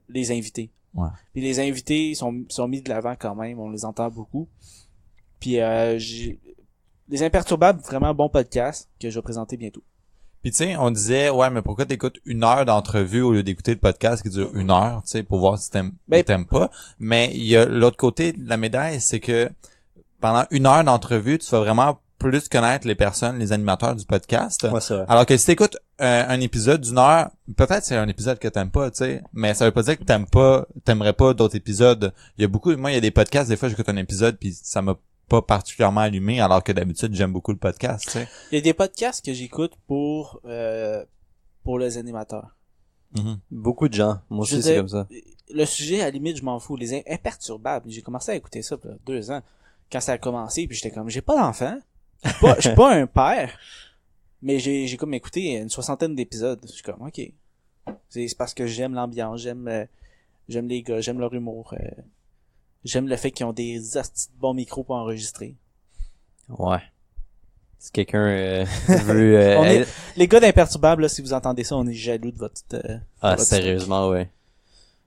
Speaker 3: les invités.
Speaker 4: Ouais.
Speaker 3: Puis les invités sont mis de l'avant quand même, on les entend beaucoup. Puis les Imperturbables, vraiment bon podcast que je vais présenter bientôt.
Speaker 4: Puis tu sais, on disait, ouais, mais pourquoi t'écoutes 1 heure d'entrevue au lieu d'écouter le podcast qui dure 1 heure, tu sais, pour voir si t'aimes
Speaker 3: Ben,
Speaker 4: ou t'aimes pas. Mais il y a l'autre côté de la médaille, c'est que pendant 1 heure d'entrevue, tu vas vraiment plus connaître les personnes, les animateurs du podcast.
Speaker 1: Ouais, c'est vrai.
Speaker 4: Alors que si t'écoutes un épisode d'1 heure, peut-être c'est un épisode que t'aimes pas, tu sais, mais ça veut pas dire que t'aimerais pas d'autres épisodes. Il y a des podcasts, des fois j'écoute un épisode puis ça m'a pas particulièrement allumé, alors que d'habitude j'aime beaucoup le podcast, tu sais.
Speaker 3: Il y a des podcasts que j'écoute pour les animateurs.
Speaker 4: Mhm.
Speaker 1: Beaucoup de gens, moi
Speaker 3: Je
Speaker 1: aussi
Speaker 3: veux
Speaker 1: c'est
Speaker 3: dire,
Speaker 1: comme ça.
Speaker 3: Le sujet, à la limite, je m'en fous. Les Imperturbables, j'ai commencé à écouter ça il y a 2 ans. Quand ça a commencé, puis j'étais comme, j'ai pas d'enfant. Je suis pas un père. Mais j'ai comme écouté une 60aine d'épisodes. Je suis comme, ok. C'est parce que j'aime l'ambiance, j'aime les gars, j'aime leur humour. J'aime le fait qu'ils ont des astis de bons micros pour enregistrer.
Speaker 1: Ouais. Si quelqu'un veut
Speaker 3: On est- Les gars d'Imperturbables, là, si vous entendez ça, on est jaloux de votre...
Speaker 1: ah
Speaker 3: votre-
Speaker 1: sérieusement ouais.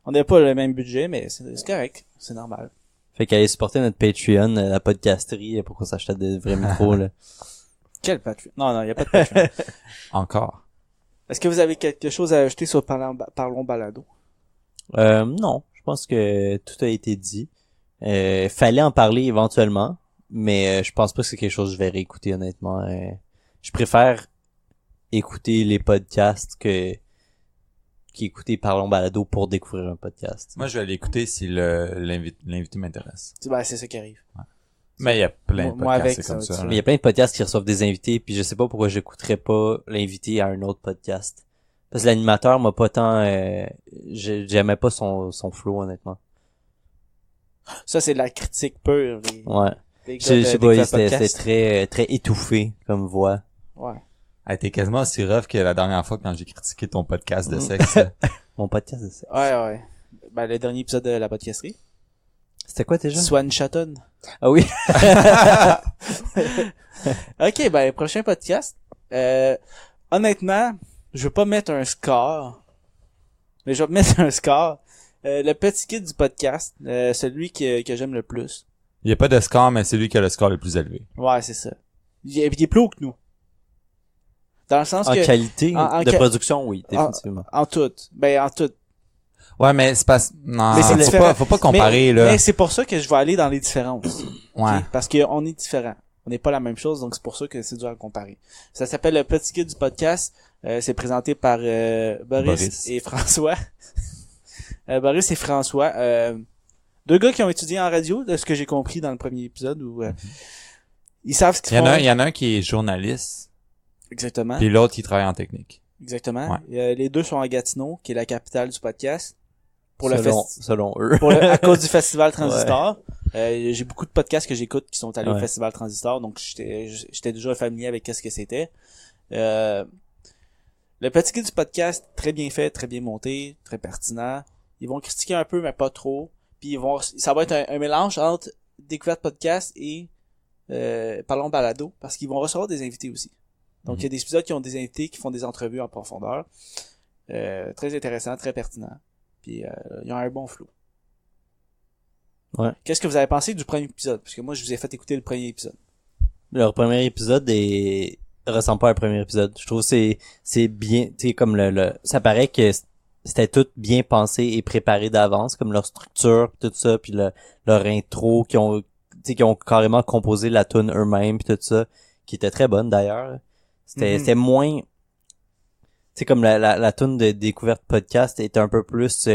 Speaker 3: On n'a pas le même budget, mais c'est correct. C'est normal.
Speaker 1: Fait qu'aller supporter notre Patreon, la podcasterie, pour qu'on s'achète des vrais micros, là.
Speaker 3: Quel Patreon? Non, il n'y a pas de Patreon.
Speaker 4: Encore.
Speaker 3: Est-ce que vous avez quelque chose à ajouter sur Parlons Balado?
Speaker 1: Non. Je pense que tout a été dit. Fallait en parler éventuellement, mais je pense pas que c'est quelque chose que je vais réécouter, honnêtement. Je préfère écouter les podcasts qu'écouter Parlons Balado pour découvrir un podcast.
Speaker 4: Moi, je vais l'écouter si l'invité m'intéresse.
Speaker 3: C'est ça qui arrive.
Speaker 4: Mais il y a plein de
Speaker 3: Moi,
Speaker 4: podcasts,
Speaker 3: avec
Speaker 4: c'est
Speaker 3: ça,
Speaker 4: comme
Speaker 3: tu
Speaker 4: ça.
Speaker 3: sais.
Speaker 4: là.
Speaker 1: Mais il y a plein de podcasts qui reçoivent des invités, puis je sais pas pourquoi j'écouterais pas l'invité à un autre podcast. Parce que l'animateur m'a pas tant... j'aimais pas son flow, honnêtement.
Speaker 3: Ça, c'est de la critique pure.
Speaker 1: Ouais.
Speaker 3: Les
Speaker 1: Je sais pas,
Speaker 3: des
Speaker 1: c'était
Speaker 3: podcasts.
Speaker 1: très étouffé comme voix.
Speaker 3: Ouais.
Speaker 4: Hey, t'es quasiment aussi rough que la dernière fois quand j'ai critiqué ton podcast de sexe.
Speaker 1: Mon podcast, c'est ça.
Speaker 3: Ouais. Ben, le dernier épisode de la podcasterie.
Speaker 1: C'était quoi déjà?
Speaker 3: Swan Chatton.
Speaker 1: Ah oui?
Speaker 3: Ok, ben, prochain podcast. Honnêtement, je veux pas mettre un score. Mais je vais mettre un score. Le petit kid du podcast. Celui que j'aime le plus.
Speaker 4: Il y a pas de score, mais c'est lui qui a le score le plus élevé.
Speaker 3: Ouais, c'est ça. Il est plus haut que nous. Dans le sens
Speaker 1: En
Speaker 3: que...
Speaker 1: qualité
Speaker 3: en
Speaker 1: de
Speaker 3: ca-
Speaker 1: production, oui, définitivement.
Speaker 3: En tout. Ben, en tout.
Speaker 4: Ouais, mais c'est pas... Non,
Speaker 3: Mais c'est différent.
Speaker 4: faut pas comparer, là.
Speaker 3: Mais c'est pour ça que je vais aller dans les différences.
Speaker 4: Ouais.
Speaker 3: Ok? Parce qu'on est différents. On n'est pas la même chose, donc c'est pour ça que c'est dur à comparer. Ça s'appelle le petit guide du podcast. C'est présenté par Boris et François. Boris et François. 2 gars qui ont étudié en radio, de ce que j'ai compris dans le premier épisode, où Ils savent ce qu'ils
Speaker 4: Il
Speaker 3: font.
Speaker 4: y en a un qui est journaliste,
Speaker 3: Exactement.
Speaker 4: puis l'autre qui travaille en technique.
Speaker 3: Exactement.
Speaker 4: Ouais.
Speaker 3: Les deux sont à Gatineau, qui est la capitale du podcast. Pour
Speaker 1: selon eux.
Speaker 3: à cause du festival Transistor. J'ai beaucoup de podcasts que j'écoute qui sont allés au festival Transistor, donc j'étais déjà familier avec qu'est-ce que c'était. Le petit guide du podcast, très bien fait, très bien monté, très pertinent. Ils vont critiquer un peu, mais pas trop. Puis ça va être un mélange entre Découverte Podcast et Parlons Balado, parce qu'ils vont recevoir des invités aussi. Donc il y a des épisodes qui ont des invités qui font des entrevues en profondeur. Très intéressant, très pertinent. Puis il y a un bon flow.
Speaker 1: Ouais.
Speaker 3: Qu'est-ce que vous avez pensé du premier épisode? Parce que moi, je vous ai fait écouter le premier épisode.
Speaker 1: Leur premier épisode ressemble pas à un premier épisode. Je trouve que c'est bien, tu sais, comme ça paraît que c'était tout bien pensé et préparé d'avance, comme leur structure, tout ça, puis leur intro, qui ont carrément composé la tune eux-mêmes, puis tout ça, qui était très bonne d'ailleurs. C'était moins, tu sais, comme la tune de Découverte Podcast était un peu plus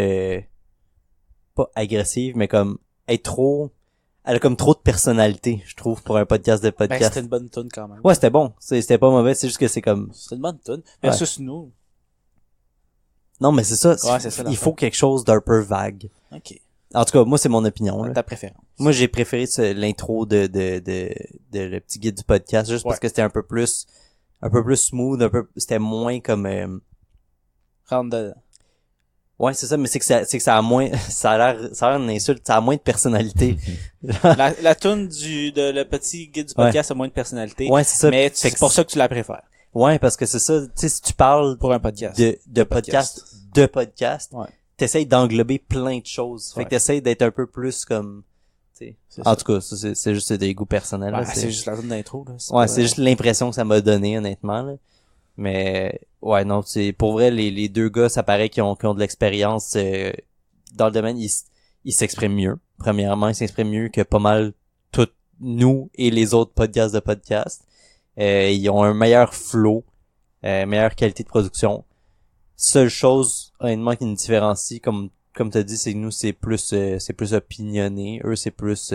Speaker 1: pas agressive, mais comme elle a comme trop de personnalité, je trouve, pour un podcast de
Speaker 3: Ben,
Speaker 1: podcast.
Speaker 3: c'était une bonne tune quand même.
Speaker 1: Ouais, c'était bon. C'était pas mauvais, c'est juste que c'est comme...
Speaker 3: C'était une bonne tune. Versus nous.
Speaker 1: Non, mais c'est ça.
Speaker 3: Ouais, c'est ça,
Speaker 1: Il faut quelque chose d'un peu vague.
Speaker 3: Ok.
Speaker 1: En tout cas, moi, c'est mon opinion. Là.
Speaker 3: Ta préférence.
Speaker 1: Moi, j'ai préféré l'intro de le petit guide du podcast, juste parce que c'était un peu plus smooth, c'était moins comme...
Speaker 3: Rentre dedans.
Speaker 1: Ouais, c'est ça, mais c'est que ça a moins, ça a l'air une insulte, ça a moins de personnalité.
Speaker 3: La tune de le petit guide du podcast a moins de personnalité.
Speaker 1: Ouais, c'est ça.
Speaker 3: Mais c'est pour ça que tu la préfères.
Speaker 1: Ouais, parce que c'est ça, tu sais, si tu parles
Speaker 3: Pour un podcast.
Speaker 1: de podcast,
Speaker 3: ouais.
Speaker 1: T'essayes d'englober plein de choses. Fait que t'essayes d'être un peu plus comme, tu sais. En tout cas, ça, c'est juste des goûts personnels.
Speaker 3: Ouais,
Speaker 1: là,
Speaker 3: c'est juste la tune d'intro, là.
Speaker 1: Ouais, c'est juste l'impression que ça m'a donné, honnêtement, là. Mais, ouais, non, c'est, pour vrai, les deux gars, ça paraît qu'ils ont de l'expérience, dans le domaine, ils s'expriment mieux. Premièrement, ils s'expriment mieux que pas mal tous nous et les autres podcasts de podcast. Ils ont un meilleur flow, meilleure qualité de production. Seule chose, honnêtement, qui nous différencie, comme t'as dit, c'est que nous, c'est plus opinionné. Eux, c'est plus,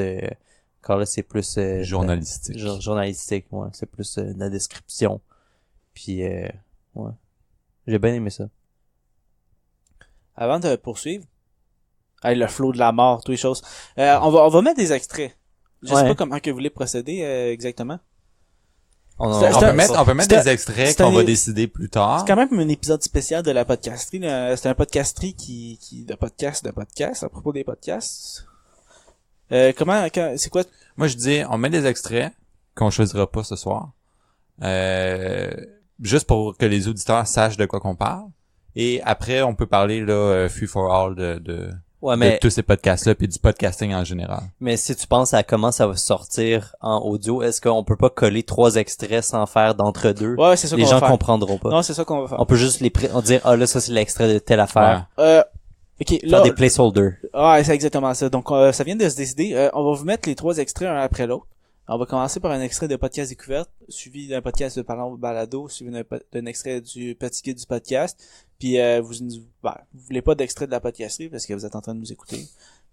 Speaker 1: encore là, c'est plus,
Speaker 4: Journalistique.
Speaker 1: Journalistique, ouais. C'est plus, de la description. Puis, ouais. J'ai bien aimé ça.
Speaker 3: Avant de poursuivre, le flow de la mort, toutes les choses. On va mettre des extraits. Je sais pas comment que vous voulez procéder exactement.
Speaker 4: On peut mettre des extraits qu'on va décider plus tard.
Speaker 3: C'est quand même un épisode spécial de la podcasterie. C'est un podcasterie de podcast à propos des podcasts. C'est quoi?
Speaker 4: Moi, je dis, on met des extraits qu'on choisira pas ce soir. Juste pour que les auditeurs sachent de quoi qu'on parle. Et après, on peut parler, là, Free for All de tous ces podcasts-là puis du podcasting en général.
Speaker 1: Mais si tu penses à comment ça va sortir en audio, est-ce qu'on peut pas coller 3 extraits sans faire d'entre-deux?
Speaker 3: Ouais, c'est ça qu'on va faire.
Speaker 1: Les gens comprendront pas.
Speaker 3: Non, c'est ça qu'on va faire.
Speaker 1: On peut juste on dire, là, ça c'est l'extrait de telle affaire.
Speaker 3: Ok,
Speaker 1: faire
Speaker 3: là.
Speaker 1: des placeholders.
Speaker 3: Ah, c'est exactement ça. Donc, ça vient de se décider. On va vous mettre les 3 extraits un après l'autre. On va commencer par un extrait de podcast découverte, suivi d'un podcast de Parlons Balado, suivi d'un extrait du petit guide du podcast. Puis vous voulez pas d'extrait de la podcasterie parce que vous êtes en train de nous écouter.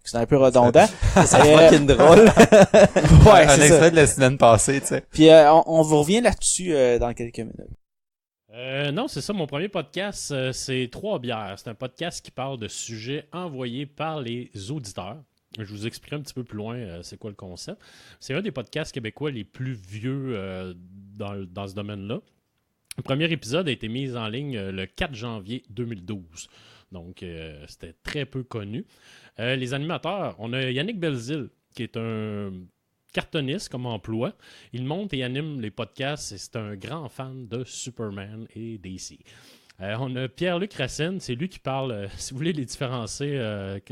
Speaker 3: C'est un peu redondant.
Speaker 1: C'est fucking drôle.
Speaker 3: Ouais,
Speaker 4: un
Speaker 3: c'est
Speaker 4: extrait
Speaker 3: ça.
Speaker 4: de la semaine passée, tu sais.
Speaker 3: Puis on vous revient là-dessus dans quelques minutes.
Speaker 5: Non, c'est ça. Mon premier podcast, c'est 3 bières. C'est un podcast qui parle de sujets envoyés par les auditeurs. Je vous expliquerai un petit peu plus loin c'est quoi le concept. C'est un des podcasts québécois les plus vieux dans ce domaine-là. Le premier épisode a été mis en ligne le 4 janvier 2012. Donc, c'était très peu connu. Les animateurs, on a Yannick Belzile, qui est un cartoniste comme emploi. Il monte et anime les podcasts et c'est un grand fan de Superman et DC. On a Pierre-Luc Racine, c'est lui qui parle, si vous voulez les différencier,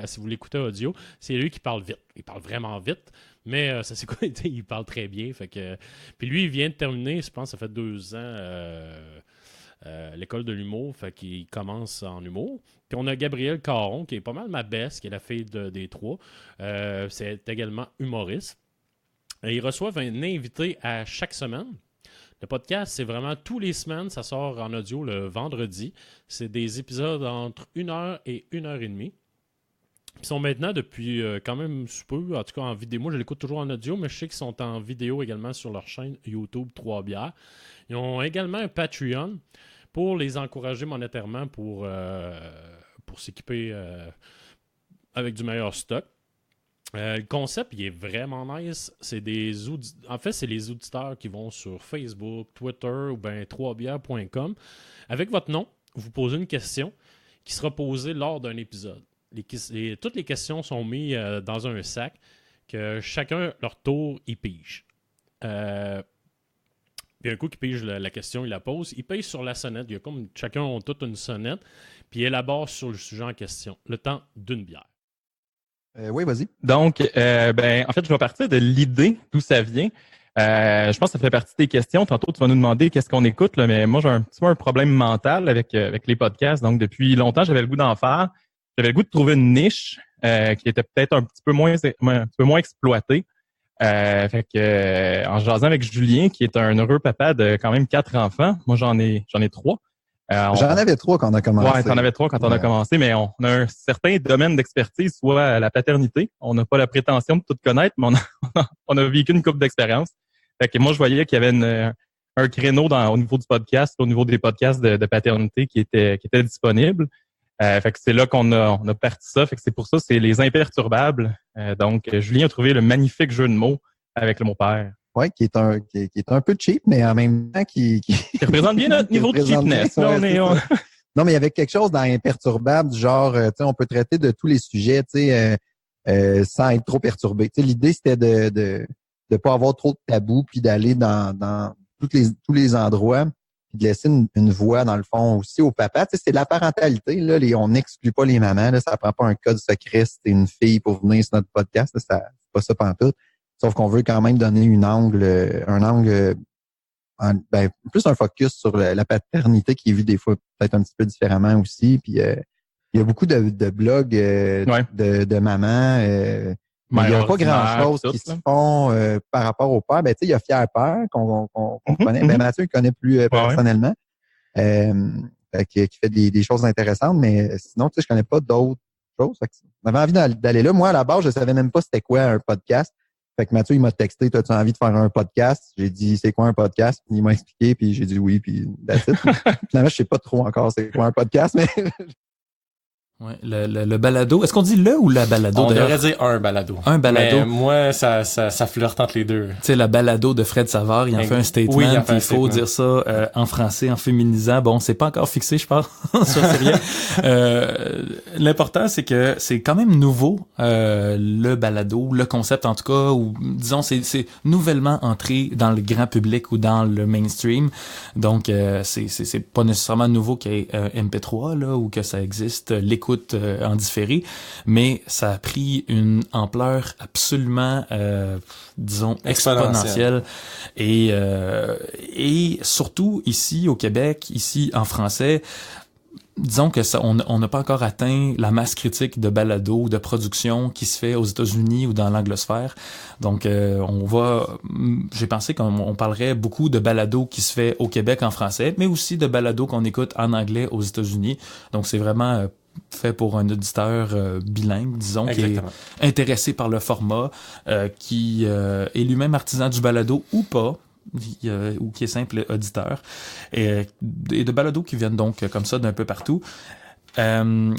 Speaker 5: si vous l'écoutez audio, c'est lui qui parle vite. Il parle vraiment vite, mais ça c'est quoi, il parle très bien. Fait que, puis lui, il vient de terminer, je pense ça fait 2 ans, l'école de l'humour, fait qu'il commence en humour. Puis on a Gabrielle Caron, qui est pas mal ma best, qui est la fille des 3. C'est également humoriste. Et ils reçoivent un invité à chaque semaine. Le podcast, c'est vraiment tous les semaines, ça sort en audio le vendredi. C'est des épisodes entre 1 heure et 1 heure et demie. Ils sont maintenant depuis quand même sous peu, en tout cas en vidéo. Moi, je l'écoute toujours en audio, mais je sais qu'ils sont en vidéo également sur leur chaîne YouTube 3 bières. Ils ont également un Patreon pour les encourager monétairement pour s'équiper avec du meilleur stock. Le concept, il est vraiment nice. En fait, c'est les auditeurs qui vont sur Facebook, Twitter ou bien 3bières.com. Avec votre nom, vous posez une question qui sera posée lors d'un épisode. Toutes les questions sont mises dans un sac que chacun, leur tour, y pige. Puis un coup qu'il pige la question, il la pose. Il pige sur la sonnette. Il y a comme chacun a toute une sonnette. Puis il élabore sur le sujet en question. Le temps d'une bière.
Speaker 6: Oui, vas-y.
Speaker 7: Donc, en fait, je vais partir de l'idée d'où ça vient. Je pense que ça fait partie des questions. Tantôt, tu vas nous demander qu'est-ce qu'on écoute, là, mais moi, j'ai un petit peu un problème mental avec les podcasts. Donc, depuis longtemps, j'avais le goût d'en faire. J'avais le goût de trouver une niche qui était peut-être un petit peu moins exploitée. Fait que en jasant avec Julien, qui est un heureux papa de quand même 4 enfants, moi j'en ai 3.
Speaker 6: J'en avais 3 quand on a commencé.
Speaker 7: Ouais, t'en avais 3 quand on a commencé, mais on a un certain domaine d'expertise, soit la paternité. On n'a pas la prétention de tout connaître, mais on a vécu une couple d'expériences. Fait que moi, je voyais qu'il y avait un créneau au niveau du podcast, au niveau des podcasts de paternité qui était disponible. Fait que c'est là qu'on a parti ça. Fait que c'est pour ça, c'est les imperturbables. Donc, Julien a trouvé le magnifique jeu de mots avec le mot père.
Speaker 6: Oui, qui est un peu cheap, mais en même temps qui
Speaker 7: représente bien notre niveau de cheapness.
Speaker 6: Non, mais il y avait quelque chose dans imperturbable, du genre, tu sais, on peut traiter de tous les sujets, tu sais, sans être trop perturbé. Tu sais, l'idée, c'était de pas avoir trop de tabous, puis d'aller dans tous les endroits, puis de laisser une voix, dans le fond, aussi au papa. Tu sais, c'est de la parentalité, là. On n'exclut pas les mamans, là. Ça prend pas un code secret si t'es une fille pour venir sur notre podcast, là. C'est pas ça pantoute. Sauf qu'on veut quand même donner un angle, plus un focus sur la paternité qui est vue des fois peut-être un petit peu différemment aussi. Puis il y a beaucoup de blogs de mamans. Mais il n'y a pas grand-chose qui se font par rapport au père. Ben, tu sais, il y a Fier Père qu'on connaît. Ben, Mathieu, il connaît plus personnellement. Qui fait des choses intéressantes, mais sinon, tu sais, je connais pas d'autres choses. J'avais envie d'aller là. Moi, à la base, je savais même pas c'était quoi un podcast. Fait que Mathieu, il m'a texté, t'as-tu envie de faire un podcast? J'ai dit, c'est quoi un podcast? Puis il m'a expliqué, puis j'ai dit oui, puis that's it. Finalement, je sais pas trop encore c'est quoi un podcast, mais...
Speaker 8: Ouais, le balado. Est-ce qu'on dit le ou la balado?
Speaker 9: On devrait dire un balado.
Speaker 8: Un balado.
Speaker 9: Mais moi, ça flirte entre les deux.
Speaker 8: Tu sais, la balado de Fred Savard, il en fait un statement.
Speaker 9: Oui, il
Speaker 8: faut dire ça en français, en féminisant. Bon, c'est pas encore fixé, je pense. Ça, c'est rien. L'important, c'est que c'est quand même nouveau, le balado, le concept en tout cas, ou disons, c'est nouvellement entré dans le grand public ou dans le mainstream. Donc, c'est pas nécessairement nouveau qu'il y ait MP3, là, ou que ça existe, l'écoute en différé, mais ça a pris une ampleur absolument, disons, exponentielle. Et surtout ici au Québec, ici en français, disons que ça, on n'a pas encore atteint la masse critique de balado, de production qui se fait aux États-Unis ou dans l'anglosphère. Donc, j'ai pensé qu'on parlerait beaucoup de balado qui se fait au Québec en français, mais aussi de balado qu'on écoute en anglais aux États-Unis. Donc, c'est vraiment fait pour un auditeur bilingue, disons,
Speaker 9: Exactement.
Speaker 8: Qui est intéressé par le format, qui est lui-même artisan du balado ou pas, ou qui est simple auditeur, et de balados qui viennent donc comme ça d'un peu partout. Je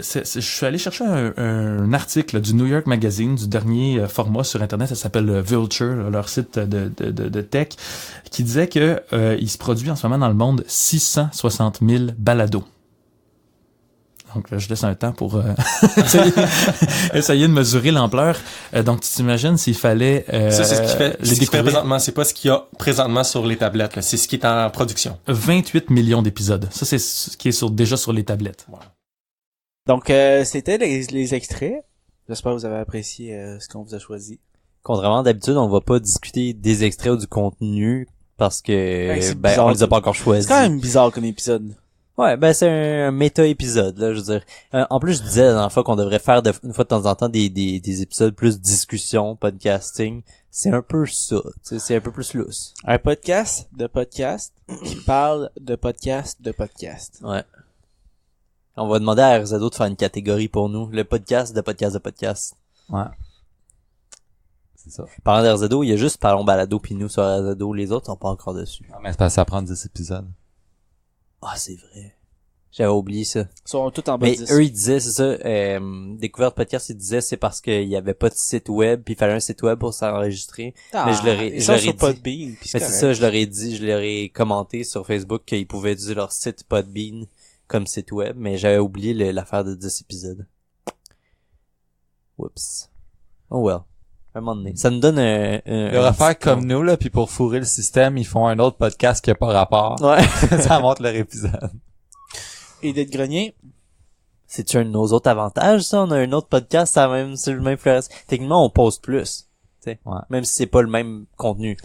Speaker 8: suis allé chercher un article du New York Magazine, du dernier format sur Internet, ça s'appelle Vulture, leur site de tech, qui disait que il se produit en ce moment dans le monde 660 000 balados. Donc, je laisse un temps pour essayer de mesurer l'ampleur. Donc, tu t'imagines s'il fallait
Speaker 9: ça, c'est ce qui fait,
Speaker 8: les
Speaker 9: ce qui fait
Speaker 8: découvrir.
Speaker 9: présentement. C'est pas ce qu'il y a présentement sur les tablettes. Là. C'est ce qui est en production.
Speaker 8: 28 millions d'épisodes. Ça, c'est ce qui est déjà sur les tablettes.
Speaker 9: Voilà.
Speaker 3: Donc, c'était les extraits. J'espère que vous avez apprécié ce qu'on vous a choisi.
Speaker 1: Contrairement d'habitude, on va pas discuter des extraits ou du contenu parce que
Speaker 3: c'est bizarre,
Speaker 1: on les a pas encore choisis.
Speaker 3: C'est quand même bizarre comme épisode.
Speaker 1: Ouais, c'est un méta-épisode, là, je veux dire. En plus, je disais la dernière fois qu'on devrait faire une fois de temps en temps des épisodes plus discussion, podcasting. C'est un peu ça, c'est un peu plus lousse.
Speaker 3: Un podcast qui parle de podcast.
Speaker 1: Ouais. On va demander à RZO de faire une catégorie pour nous. Le podcast de podcast de podcast.
Speaker 4: Ouais. C'est ça.
Speaker 1: Parlant d'RZO, il y a juste Parlons Balado pis nous sur RZO. Les autres sont pas encore dessus.
Speaker 4: Non, mais c'est parce que ça prend 10 épisodes.
Speaker 1: Ah, c'est vrai. J'avais oublié ça.
Speaker 3: Ils sont tous en bas
Speaker 1: Mais
Speaker 3: de 10.
Speaker 1: eux, ils disaient, c'est ça, Découverte Podcast, ils disaient c'est parce qu'il y avait pas de site web puis il fallait un site web pour s'enregistrer.
Speaker 3: Ah,
Speaker 1: mais je leur ai-
Speaker 3: ils
Speaker 1: je
Speaker 3: sont
Speaker 1: leur ai
Speaker 3: sur
Speaker 1: dit-
Speaker 3: Podbean. Puis
Speaker 1: Mais c'est
Speaker 3: correct.
Speaker 1: ça, je leur ai commenté sur Facebook qu'ils pouvaient utiliser leur site Podbean comme site web, mais j'avais oublié l'affaire de 10 épisodes. Whoops. Oh well. Un moment donné. Ça nous donne un
Speaker 4: Ils devraient faire comme nous, là, puis pour fourrer le système, ils font un autre podcast qui a pas rapport.
Speaker 1: Ouais.
Speaker 4: Ça montre leur épisode.
Speaker 3: Et d'être grenier.
Speaker 1: C'est-tu un de nos autres avantages, ça? On a un autre podcast sur le même fleuris. Techniquement, on poste plus. T'sais.
Speaker 4: Ouais.
Speaker 1: Même si c'est pas le même contenu.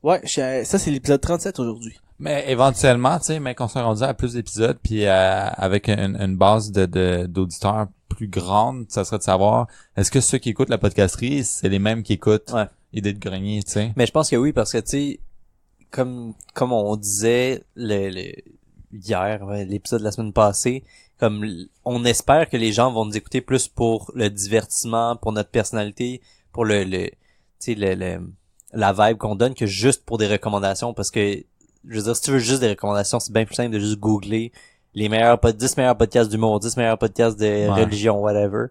Speaker 3: Ouais, ça c'est l'épisode 37 aujourd'hui.
Speaker 4: Mais éventuellement, tu sais, mais qu'on soit rendu à plus d'épisodes, puis avec une base d'auditeurs plus grande, ça serait de savoir, est-ce que ceux qui écoutent la podcasterie, c'est les mêmes qui écoutent
Speaker 1: Ouais.
Speaker 4: Idée de grenier, tu sais?
Speaker 1: Mais je pense que oui, parce que, tu sais, comme on disait hier, l'épisode de la semaine passée, comme on espère que les gens vont nous écouter plus pour le divertissement, pour notre personnalité, pour tu sais, la vibe qu'on donne que juste pour des recommandations, parce que, je veux dire, si tu veux juste des recommandations, c'est bien plus simple de juste googler les 10 meilleurs podcasts d'humour, 10 meilleurs podcasts de religion, whatever.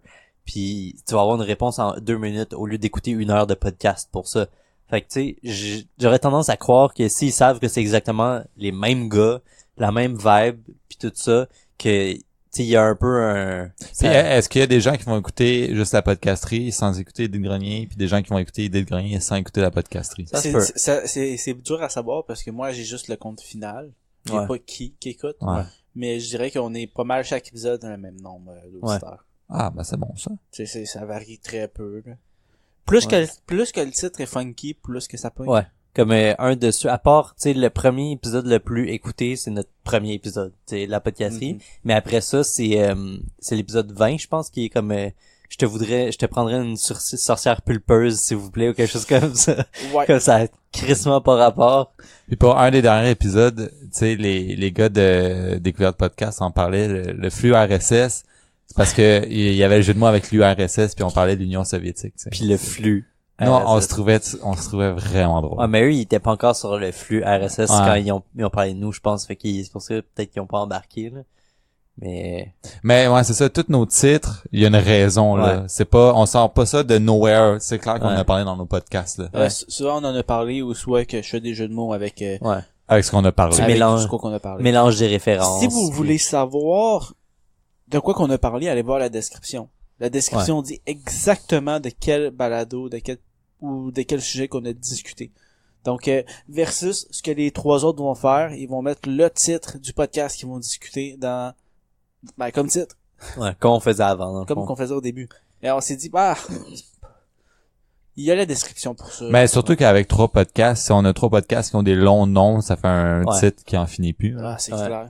Speaker 1: Puis tu vas avoir une réponse en 2 minutes au lieu d'écouter 1 heure de podcast pour ça. Fait que tu sais, j'aurais tendance à croire que s'ils savent que c'est exactement les mêmes gars, la même vibe, puis tout ça, que tu sais, il y a un peu un...
Speaker 4: Puis, est-ce qu'il y a des gens qui vont écouter juste la podcasterie sans écouter Idée de grenier, puis des gens qui vont écouter Idée de grenier sans écouter la podcasterie?
Speaker 1: Ça se peut.
Speaker 3: C'est dur à savoir parce que moi j'ai juste le compte final. J'ai
Speaker 1: Ouais.
Speaker 3: pas qui écoute.
Speaker 4: Ouais.
Speaker 3: Mais je dirais qu'on est pas mal chaque épisode dans le même nombre d'auditeurs.
Speaker 4: Ah, ben c'est bon, ça.
Speaker 3: Ça varie très peu. Là. Plus
Speaker 1: Ouais.
Speaker 3: que le titre est funky, plus que ça peut.
Speaker 1: Ouais. Comme un dessus, à part, tu sais, le premier épisode le plus écouté, c'est notre premier épisode, c'est la podcasterie.
Speaker 3: Mhm.
Speaker 1: Mais après ça, c'est l'épisode 20, je pense, qui est comme je te prendrais une sorcière pulpeuse, s'il vous plaît, ou quelque chose comme ça.
Speaker 3: Ouais.
Speaker 1: Comme ça a crissement pas rapport.
Speaker 4: Puis pour un des derniers épisodes, tu sais, les gars de Découverte Podcast en parlaient, le flux RSS, c'est parce que il y avait le jeu de mots avec l'URSS, puis on parlait de l'Union soviétique, tu sais.
Speaker 1: Puis le flux.
Speaker 4: Non, on
Speaker 1: RSS.
Speaker 4: se trouvait vraiment drôle.
Speaker 1: Ah, mais eux, ils étaient pas encore sur le flux RSS
Speaker 4: Ouais.
Speaker 1: quand ils ont parlé de nous, je pense. Fait qu'ils, c'est pour ça, peut-être qu'ils ont pas embarqué, là. Mais,
Speaker 4: Mais ouais, c'est ça, tous nos titres, il y a une raison, là.
Speaker 1: Ouais.
Speaker 4: C'est pas, on sort pas ça de nowhere. C'est clair qu'on
Speaker 1: Ouais.
Speaker 4: a parlé dans nos podcasts, là.
Speaker 1: Ouais.
Speaker 3: Souvent on en a parlé ou soit que je fais des jeux de mots avec,
Speaker 1: ouais.
Speaker 4: Avec ce qu'on a parlé.
Speaker 1: Tu
Speaker 3: avec
Speaker 1: mélanges-
Speaker 3: tout ce qu'on a parlé.
Speaker 1: Mélange des références.
Speaker 3: Si vous
Speaker 1: puis-
Speaker 3: voulez savoir de quoi qu'on a parlé, allez voir la description. La description dit exactement de quel balado, de quel sujet qu'on a discuté. Donc, versus ce que les 3 autres vont faire, ils vont mettre le titre du podcast qu'ils vont discuter dans, comme titre,
Speaker 1: Ouais, comme on faisait avant, dans le
Speaker 3: comme
Speaker 1: fond.
Speaker 3: qu'on faisait au début. Et on s'est dit, il y a la description pour ça.
Speaker 4: Mais surtout qu'avec 3 podcasts, si on a 3 podcasts qui ont des longs noms, ça fait un
Speaker 1: Ouais.
Speaker 4: titre qui en finit plus.
Speaker 3: Ah, c'est
Speaker 1: Ouais.
Speaker 3: clair.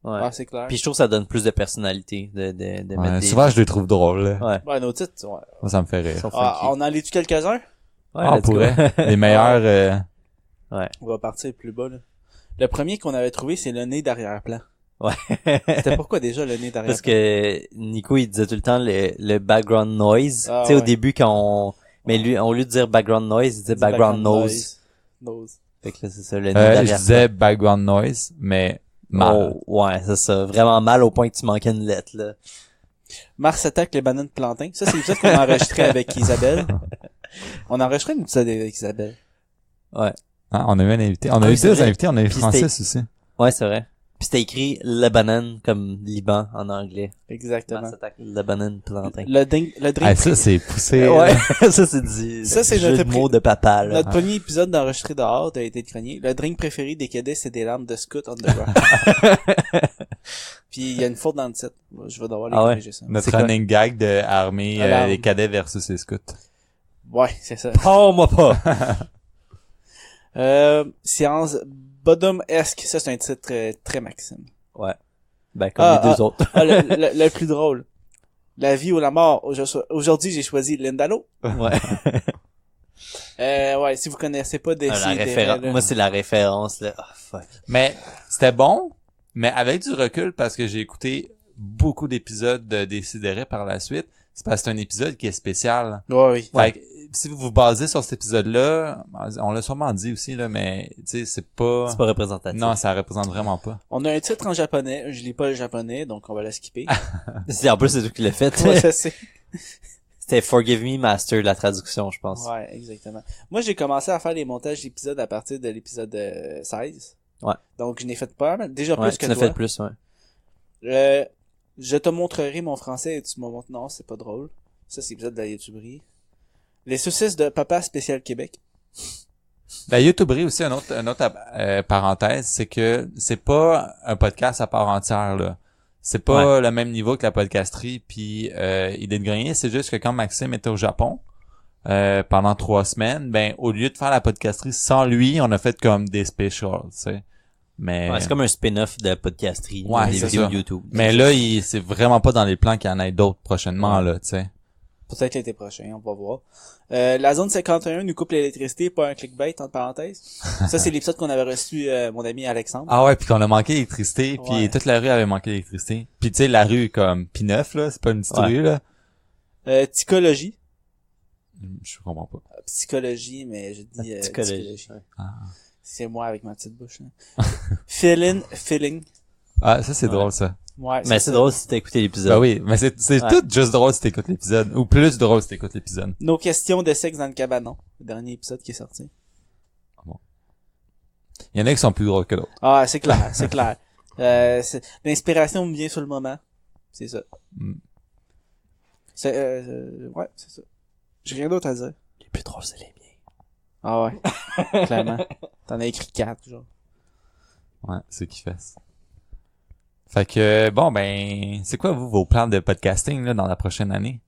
Speaker 1: Ouais.
Speaker 3: Ah, c'est clair.
Speaker 1: Puis je trouve que ça donne plus de personnalité de
Speaker 4: Ouais,
Speaker 1: mettre des...
Speaker 4: souvent, je les trouve drôles, là.
Speaker 1: Ouais.
Speaker 3: Ouais, nos titres, ouais.
Speaker 4: Moi, ça me fait rire.
Speaker 1: Ils sont
Speaker 3: Ah,
Speaker 1: funky.
Speaker 3: on en lit-tu quelques-uns?
Speaker 1: Ouais,
Speaker 4: Ah, on
Speaker 1: let's go.
Speaker 4: pourrait. Les meilleurs,
Speaker 3: On va partir plus bas, là. Le premier qu'on avait trouvé, c'est le nez d'arrière-plan.
Speaker 1: Ouais.
Speaker 3: C'était pourquoi déjà le nez d'arrière-plan?
Speaker 1: Parce que Nico, il disait tout le temps le background noise.
Speaker 3: Ah,
Speaker 1: tu sais, au
Speaker 3: ouais.
Speaker 1: début, quand on... Mais lui, au lieu de dire background noise, il disait background nose.
Speaker 3: Nose.
Speaker 1: Fait que là, c'est ça, le nez
Speaker 4: je
Speaker 1: derrière.
Speaker 4: disais background noise, mais mal.
Speaker 1: Oh, ouais, c'est ça. Vraiment mal au point que tu manquais une lettre, là.
Speaker 3: Mars attaque les bananes plantains. Ça, c'est l'épisode qu'on a enregistré avec Isabelle. On a enregistré un épisode avec Isabelle.
Speaker 1: Ouais.
Speaker 4: Hein, on a eu un invité. On a
Speaker 1: Ah
Speaker 4: eu
Speaker 1: oui, c'est
Speaker 4: 2
Speaker 1: vrai.
Speaker 4: invités. On a eu
Speaker 1: Puis
Speaker 4: Francis aussi.
Speaker 1: Ouais, c'est vrai. Puis c'était écrit Lebanon comme Liban en anglais.
Speaker 3: Exactement.
Speaker 1: Mars attaque Lebanon plantain.
Speaker 3: Le drink
Speaker 4: Ah, ça, c'est poussé.
Speaker 1: Ouais, ça c'est du
Speaker 3: Ça, c'est
Speaker 1: jeu
Speaker 3: notre
Speaker 1: de mots de papa, là.
Speaker 3: Notre premier épisode d'enregistré dehors a été de grenier. Le drink préféré des cadets, c'est des larmes de scout on the ground. Puis il y a une faute dans le titre. Je vais devoir les
Speaker 1: Ah ouais?
Speaker 3: corriger ça.
Speaker 4: Notre
Speaker 1: C'est quoi?
Speaker 4: running gag de armée,
Speaker 3: Alors.
Speaker 4: les cadets versus les scouts.
Speaker 3: Ouais, c'est ça.
Speaker 1: Oh, moi pas!
Speaker 3: Science Bodom-esque. Ça, c'est un titre très Maxime.
Speaker 1: Ouais. Ben, comme les deux autres.
Speaker 3: Ah, le plus drôle. La vie ou la mort. Aujourd'hui, j'ai choisi Lindalo.
Speaker 1: Ouais.
Speaker 3: Ouais, si vous connaissez pas des
Speaker 1: La référence. Moi, c'est la référence, là. Oh, fuck.
Speaker 4: Mais c'était bon, Mais avec du recul, parce que j'ai écouté beaucoup d'épisodes de Décideret par la suite, c'est parce que c'est un épisode qui est spécial.
Speaker 3: Ouais, oui.
Speaker 4: Fait que, si vous vous basez sur cet épisode-là, on l'a sûrement dit aussi, là, mais, tu sais, c'est pas
Speaker 1: représentatif.
Speaker 4: Non, ça représente vraiment pas.
Speaker 3: On a un titre en japonais. Je lis pas le japonais, donc on va la skipper.
Speaker 1: En plus, c'est toi qui l'as fait.
Speaker 3: Ouais, je sais.
Speaker 1: C'était Forgive Me Master, la traduction, je pense.
Speaker 3: Ouais, exactement. Moi, j'ai commencé à faire les montages d'épisodes à partir de l'épisode 16.
Speaker 1: Ouais.
Speaker 3: Donc, je n'ai fait pas mal. Déjà
Speaker 1: Ouais,
Speaker 3: plus que
Speaker 1: tu en as
Speaker 3: toi.
Speaker 1: fait plus, ouais.
Speaker 3: Je te montrerai mon français et tu me montres. Non, c'est pas drôle. Ça, c'est l'épisode de la YouTuberie. Les saucisses de Papa Spécial Québec.
Speaker 4: La YouTuberie aussi, une autre parenthèse, c'est que c'est pas un podcast à part entière, là. C'est pas le même niveau que la podcasterie puis Idée de grenier. C'est juste que quand Maxime était au Japon pendant 3 semaines, ben au lieu de faire la podcasterie sans lui, on a fait comme des specials, tu sais. Mais
Speaker 1: Ouais, c'est comme un spin-off de la podcasterie,
Speaker 4: Ouais,
Speaker 1: des
Speaker 4: c'est
Speaker 1: vidéos
Speaker 4: ça.
Speaker 1: de YouTube.
Speaker 4: mais là, c'est vraiment pas dans les plans qu'il y en ait d'autres prochainement, là, tu sais.
Speaker 3: Peut-être l'été prochain, on va voir. La zone 51 nous coupe l'électricité, pas un clickbait, entre parenthèses. Ça, c'est l'épisode qu'on avait reçu mon ami Alexandre.
Speaker 4: Ah ouais, puis qu'on a manqué d'électricité, puis
Speaker 3: Ouais.
Speaker 4: toute la rue avait manqué d'électricité. Puis tu sais, la rue comme P9, là, c'est pas une petite
Speaker 1: Ouais.
Speaker 4: rue, là.
Speaker 3: Psychologie.
Speaker 4: Je comprends pas.
Speaker 3: Psychologie, mais je dis psychologie.
Speaker 1: Ouais.
Speaker 3: C'est moi avec ma petite bouche. Là. Feeling.
Speaker 4: Ah, ça c'est
Speaker 1: Ouais.
Speaker 4: drôle, ça.
Speaker 3: Ouais,
Speaker 1: Mais c'est
Speaker 3: ça.
Speaker 1: drôle si t'as écouté l'épisode.
Speaker 4: Bah oui, mais c'est
Speaker 1: Ouais.
Speaker 4: tout juste drôle si t'écoutes l'épisode. Ou plus drôle si t'écoutes l'épisode.
Speaker 3: Nos questions de sexe dans le cabanon. Le dernier épisode qui est sorti.
Speaker 4: Il y en a qui sont plus drôles que d'autres.
Speaker 3: Ah, c'est clair, c'est clair. L'inspiration me vient sur le moment. C'est ça.
Speaker 4: Mm.
Speaker 3: Ouais, c'est ça. J'ai rien d'autre à dire.
Speaker 1: Les plus drôles, c'est les miens.
Speaker 3: Ah ouais. Clairement. T'en as écrit 4, genre.
Speaker 4: Ouais, c'est qui fait. Fait que, bon, ben, c'est quoi, vous, vos plans de podcasting, là, dans la prochaine année?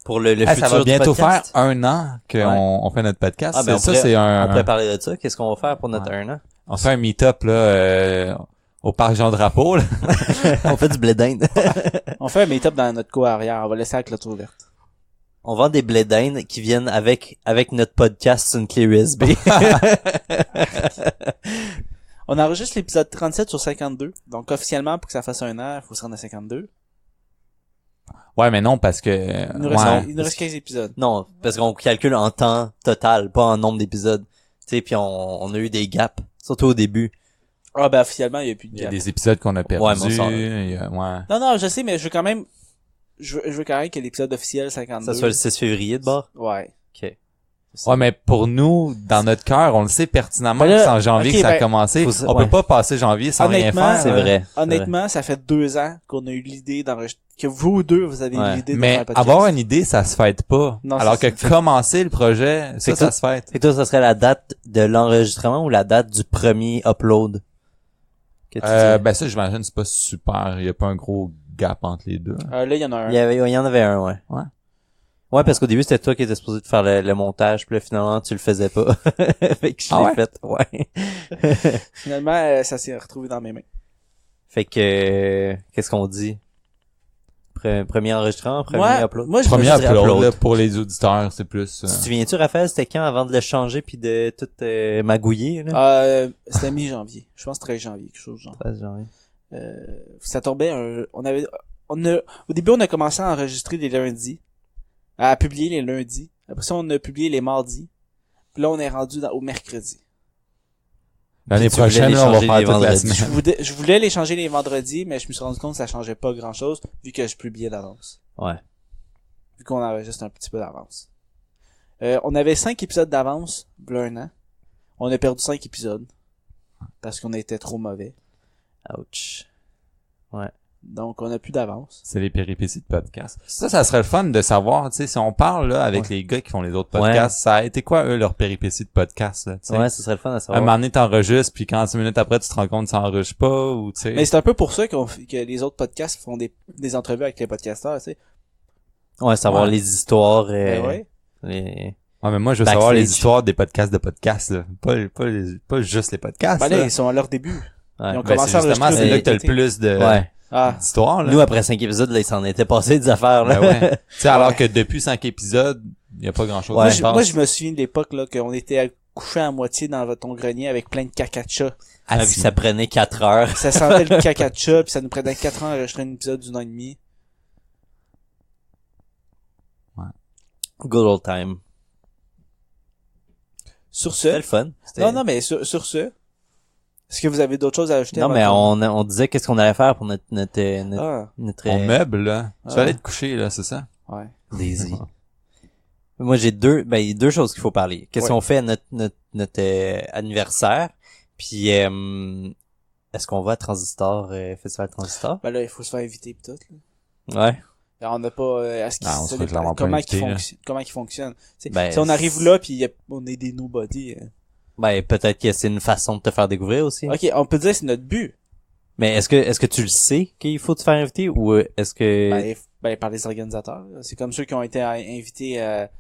Speaker 1: Pour le
Speaker 4: Ah,
Speaker 1: futur
Speaker 4: ça va
Speaker 1: du
Speaker 4: bientôt
Speaker 1: podcast.
Speaker 4: faire 1 an qu'on on fait notre podcast.
Speaker 1: Ah, ben,
Speaker 4: ça,
Speaker 1: on pourrait-
Speaker 4: c'est
Speaker 1: On pourrait parler de ça. Qu'est-ce qu'on va faire pour notre
Speaker 4: Ouais.
Speaker 1: 1 an?
Speaker 4: on fait un meet-up, là, au parc Jean-Drapeau, là.
Speaker 1: On fait du blé d'Inde.
Speaker 3: On fait un meet-up dans notre cour arrière. On va laisser la clôture ouverte.
Speaker 1: On vend des blés d'Inde qui viennent avec notre podcast sur une clé USB.
Speaker 3: On enregistre l'épisode 37 sur 52. Donc, officiellement, pour que ça fasse 1 an, il faut se rendre à 52.
Speaker 4: Ouais, mais non, parce que,
Speaker 3: Il nous reste,
Speaker 4: ouais.
Speaker 3: il nous reste 15 épisodes.
Speaker 1: Non, parce qu'on calcule en temps total, pas en nombre d'épisodes. Tu sais, puis on a eu des gaps, surtout au début.
Speaker 3: Ah, ben, officiellement, il n'y a plus de
Speaker 4: Il y a
Speaker 3: gap.
Speaker 4: des épisodes qu'on a perdus.
Speaker 1: Ouais, mais on s'en-
Speaker 4: ouais.
Speaker 3: Non, je sais, mais je veux quand même, je veux quand même que l'épisode officiel 52.
Speaker 1: Ça soit le 6 février de bord.
Speaker 3: Ouais.
Speaker 1: OK.
Speaker 4: Ouais, mais pour nous, dans notre cœur, on le sait pertinemment
Speaker 3: Ben là,
Speaker 4: que c'est en janvier
Speaker 3: ok,
Speaker 4: que ça a
Speaker 3: ben,
Speaker 4: commencé.
Speaker 1: faut ça-
Speaker 4: On
Speaker 1: ouais.
Speaker 4: peut pas passer janvier sans rien
Speaker 3: Honnêtement,
Speaker 4: faire.
Speaker 1: C'est
Speaker 4: là.
Speaker 1: vrai.
Speaker 3: Honnêtement, ça fait 2 ans qu'on a eu l'idée d'enregistrer, que vous deux, vous avez
Speaker 1: Ouais.
Speaker 3: eu l'idée de
Speaker 4: Mais
Speaker 3: faire un podcast.
Speaker 4: avoir une idée, ça se fête pas.
Speaker 3: Non,
Speaker 4: Alors que
Speaker 3: c'est ça.
Speaker 4: commencer le projet,
Speaker 1: C'est
Speaker 4: ça
Speaker 1: que
Speaker 4: se fête.
Speaker 1: Fait que toi, ça serait la date de l'enregistrement ou la date du premier upload? Que tu dis?
Speaker 4: Ben ça, j'imagine, c'est pas super. Il y a pas un gros gap entre les deux.
Speaker 3: Là, il y en a un.
Speaker 1: Il y en avait un, ouais.
Speaker 4: Ouais.
Speaker 1: Ouais, parce qu'au début, c'était toi qui étais supposé de faire le montage, puis là, finalement, tu le faisais pas. Fait que je
Speaker 4: Ah
Speaker 1: l'ai
Speaker 4: ouais?
Speaker 1: fait, ouais.
Speaker 3: Finalement, ça s'est retrouvé dans mes mains.
Speaker 1: Fait que, qu'est-ce qu'on dit? Premier enregistrement, premier
Speaker 3: Moi,
Speaker 1: upload?
Speaker 3: moi, je
Speaker 4: Premier
Speaker 1: juste dire
Speaker 4: upload,
Speaker 1: upload.
Speaker 4: là, pour les auditeurs, c'est plus...
Speaker 1: Tu te souviens-tu, Raphaël, c'était quand avant de le changer puis de tout magouiller, là?
Speaker 3: C'était mi-janvier. Je pense 13 janvier, quelque chose du genre.
Speaker 1: 13 janvier.
Speaker 3: Ça tombait au début, on a commencé à enregistrer les lundis. À publier les lundis. Après ça, on a publié les mardis. Puis là, on est rendu au mercredi.
Speaker 4: L'année
Speaker 1: Puis tu voulais
Speaker 4: prochaine,
Speaker 1: les
Speaker 4: là, on va
Speaker 1: changer
Speaker 4: faire
Speaker 1: les
Speaker 4: toute la
Speaker 1: vendredis.
Speaker 4: semaine.
Speaker 3: Je voulais les changer les vendredis, mais je me suis rendu compte que ça changeait pas grand chose, vu que je publiais d'avance.
Speaker 1: Ouais.
Speaker 3: Vu qu'on enregistre un petit peu d'avance. On avait 5 épisodes d'avance, v'là 1 an. On a perdu 5 épisodes. Parce qu'on était trop mauvais.
Speaker 1: Ouch.
Speaker 3: Donc, on a plus d'avance.
Speaker 4: C'est les péripéties de podcast. Ça serait le fun de savoir, tu sais, si on parle, là, avec les gars qui font les autres podcasts, ça a été quoi, eux, leurs péripéties de podcast, là, tu sais?
Speaker 1: Ouais, ce serait le fun à
Speaker 4: Un
Speaker 1: savoir.
Speaker 4: moment donné, t'enregistres, puis 40 minutes après, tu te rends compte que ça enregistre pas, ou tu sais.
Speaker 3: Mais c'est un peu pour ça que les autres podcasts font des entrevues avec les podcasteurs, tu sais.
Speaker 1: Ouais, savoir
Speaker 4: Ouais.
Speaker 1: les histoires,
Speaker 3: Ben ouais.
Speaker 1: les...
Speaker 4: Ouais, mais moi, je veux
Speaker 1: Backstage.
Speaker 4: savoir les histoires des podcasts de podcasts, là. Pas juste les podcasts,
Speaker 3: Ben là,
Speaker 4: là.
Speaker 3: ils sont à leur début.
Speaker 1: Ouais.
Speaker 3: Ils ont
Speaker 4: Ben,
Speaker 3: commencé
Speaker 4: c'est
Speaker 3: à
Speaker 4: justement,
Speaker 3: enregistrer
Speaker 4: c'est
Speaker 3: au
Speaker 4: là que t'as le
Speaker 3: début de
Speaker 4: plus de,
Speaker 1: Ouais.
Speaker 3: Ah.
Speaker 4: d'histoires, là.
Speaker 1: Nous, après 5 épisodes, là, il s'en était passé des affaires, là.
Speaker 4: Ben ouais. Tu sais, alors que depuis 5 épisodes, il y a pas grand chose
Speaker 1: Ouais.
Speaker 3: Moi,
Speaker 4: qui se
Speaker 3: moi,
Speaker 4: passe.
Speaker 3: je me souviens de l'époque, là, qu'on était couché à moitié dans ton grenier avec plein de caca de chat.
Speaker 1: Ah, puis ça prenait 4 heures.
Speaker 3: Ça sentait le caca de chat, puis ça nous prenait 4 ans à enregistrer un épisode d'1 an et demi.
Speaker 1: Good old time.
Speaker 3: Sur
Speaker 1: C'était le
Speaker 3: ce...
Speaker 1: fun.
Speaker 3: Non, mais sur ce... Est-ce que vous avez d'autres choses à ajouter?
Speaker 1: Non, mais on disait qu'est-ce qu'on allait faire pour notre
Speaker 4: Ton meuble, là. Tu vas
Speaker 3: Ah.
Speaker 4: aller te coucher, là, c'est ça?
Speaker 3: Ouais.
Speaker 1: Daisy. Moi, j'ai deux choses qu'il faut parler. Qu'est-ce
Speaker 3: Ouais.
Speaker 1: qu'on fait à notre anniversaire? Puis, est-ce qu'on va à Transistor, Festival Transistor?
Speaker 3: Ben là, il faut se faire inviter pis tout, là.
Speaker 1: Ouais.
Speaker 3: Alors, on n'a pas, est-ce qu'il
Speaker 4: Ah, on se
Speaker 3: ça
Speaker 4: fait
Speaker 3: dépend
Speaker 4: clairement pas inviter, là.
Speaker 3: comment il fonctionne. T'sais,
Speaker 1: Ben,
Speaker 3: si on arrive là pis on est des nobody.
Speaker 1: Ben, peut-être que c'est une façon de te faire découvrir aussi.
Speaker 3: Ok, on peut dire que c'est notre but.
Speaker 1: Mais est-ce que tu le sais qu'il faut te faire inviter ou est-ce que...
Speaker 3: Ben, par les organisateurs. Là. C'est comme ceux qui ont été invités à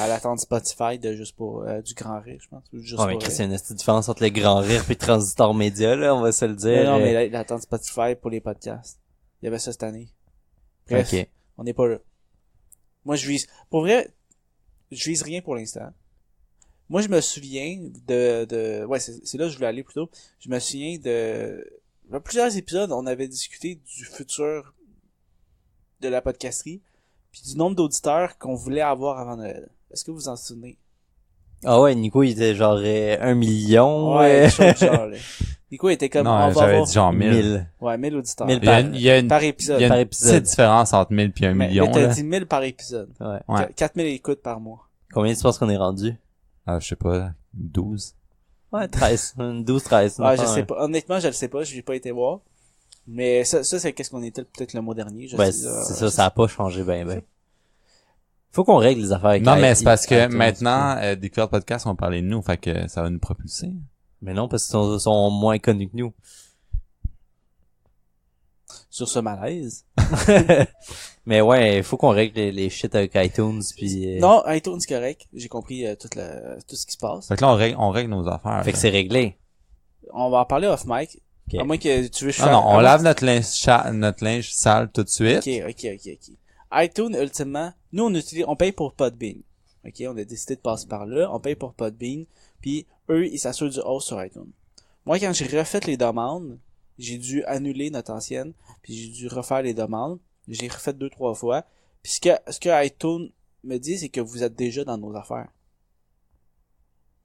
Speaker 3: l'attente Spotify de juste pour du Grand Rire, je pense. Juste
Speaker 1: Ouais, mais
Speaker 3: pour
Speaker 1: Chris,
Speaker 3: rire.
Speaker 1: il y a une petite différence entre le Grand Rire et Transistor Média, là, on va se le dire.
Speaker 3: Non, mais l'attente Spotify pour les podcasts. Il y avait ça cette année. Bref,
Speaker 1: Ok.
Speaker 3: on n'est pas là. Moi, pour vrai, je vise rien pour l'instant. Moi, je me souviens ouais, c'est là que je voulais aller plutôt. Je me souviens dans plusieurs épisodes, on avait discuté du futur de la podcasterie, puis du nombre d'auditeurs qu'on voulait avoir avant Noël. Est-ce que vous vous en souvenez?
Speaker 1: Ah ouais, Nico, il était genre 1 million.
Speaker 3: Ouais, quelque chose de genre, là. Nico était comme,
Speaker 4: Non,
Speaker 3: on va
Speaker 4: j'avais
Speaker 3: avoir...
Speaker 4: dit genre 1000.
Speaker 3: Ouais, 1000 auditeurs.
Speaker 1: 1000
Speaker 4: Il y a une, il y a une,
Speaker 3: Par
Speaker 4: il
Speaker 3: épisode.
Speaker 4: y a
Speaker 1: par
Speaker 4: une
Speaker 1: épisode.
Speaker 4: petite différence entre 1000 puis 1 million,
Speaker 3: mais t'as
Speaker 4: là.
Speaker 3: dit 1000 par épisode.
Speaker 1: Ouais.
Speaker 4: Ouais.
Speaker 3: 4000 écoutes par mois.
Speaker 1: Combien tu penses qu'on est rendu?
Speaker 4: Ah, je sais pas, 12.
Speaker 1: Ouais, 13. 12, 13.
Speaker 3: Ah, je sais pas. Honnêtement, je le sais pas. Je n'ai pas été voir. Mais ça c'est qu'est-ce qu'on était peut-être le mois dernier.
Speaker 1: Ben, c'est ça, ça a pas changé ben. Faut qu'on règle les affaires avec
Speaker 4: Non, mais
Speaker 1: iTunes,
Speaker 4: c'est parce que
Speaker 1: iTunes,
Speaker 4: maintenant, Découverte Podcast ont parlé de nous, fait que ça va nous propulser.
Speaker 1: Mais non, parce qu'ils sont moins connus que nous.
Speaker 3: Sur ce malaise.
Speaker 1: Mais ouais, faut qu'on règle les shit avec iTunes puis
Speaker 3: Non, iTunes, c'est correct. J'ai compris tout ce qui se passe.
Speaker 4: Fait que là, on règle nos affaires.
Speaker 1: fait que
Speaker 4: là.
Speaker 1: c'est réglé.
Speaker 3: On va en parler off mic.
Speaker 1: Ok.
Speaker 3: À moins que tu veux...
Speaker 4: Non, on lave notre linge sale tout de suite.
Speaker 3: Ok. iTunes, ultimement, nous, on paye pour Podbean. Ok, on a décidé de passer par là. On paye pour Podbean. Puis, eux, ils s'assurent du host sur iTunes. Moi, quand j'ai refait les demandes, j'ai dû annuler notre ancienne. Puis, j'ai dû refaire les demandes. J'ai refait 2-3 fois. Puis, ce que iTunes me dit, c'est que vous êtes déjà dans nos affaires.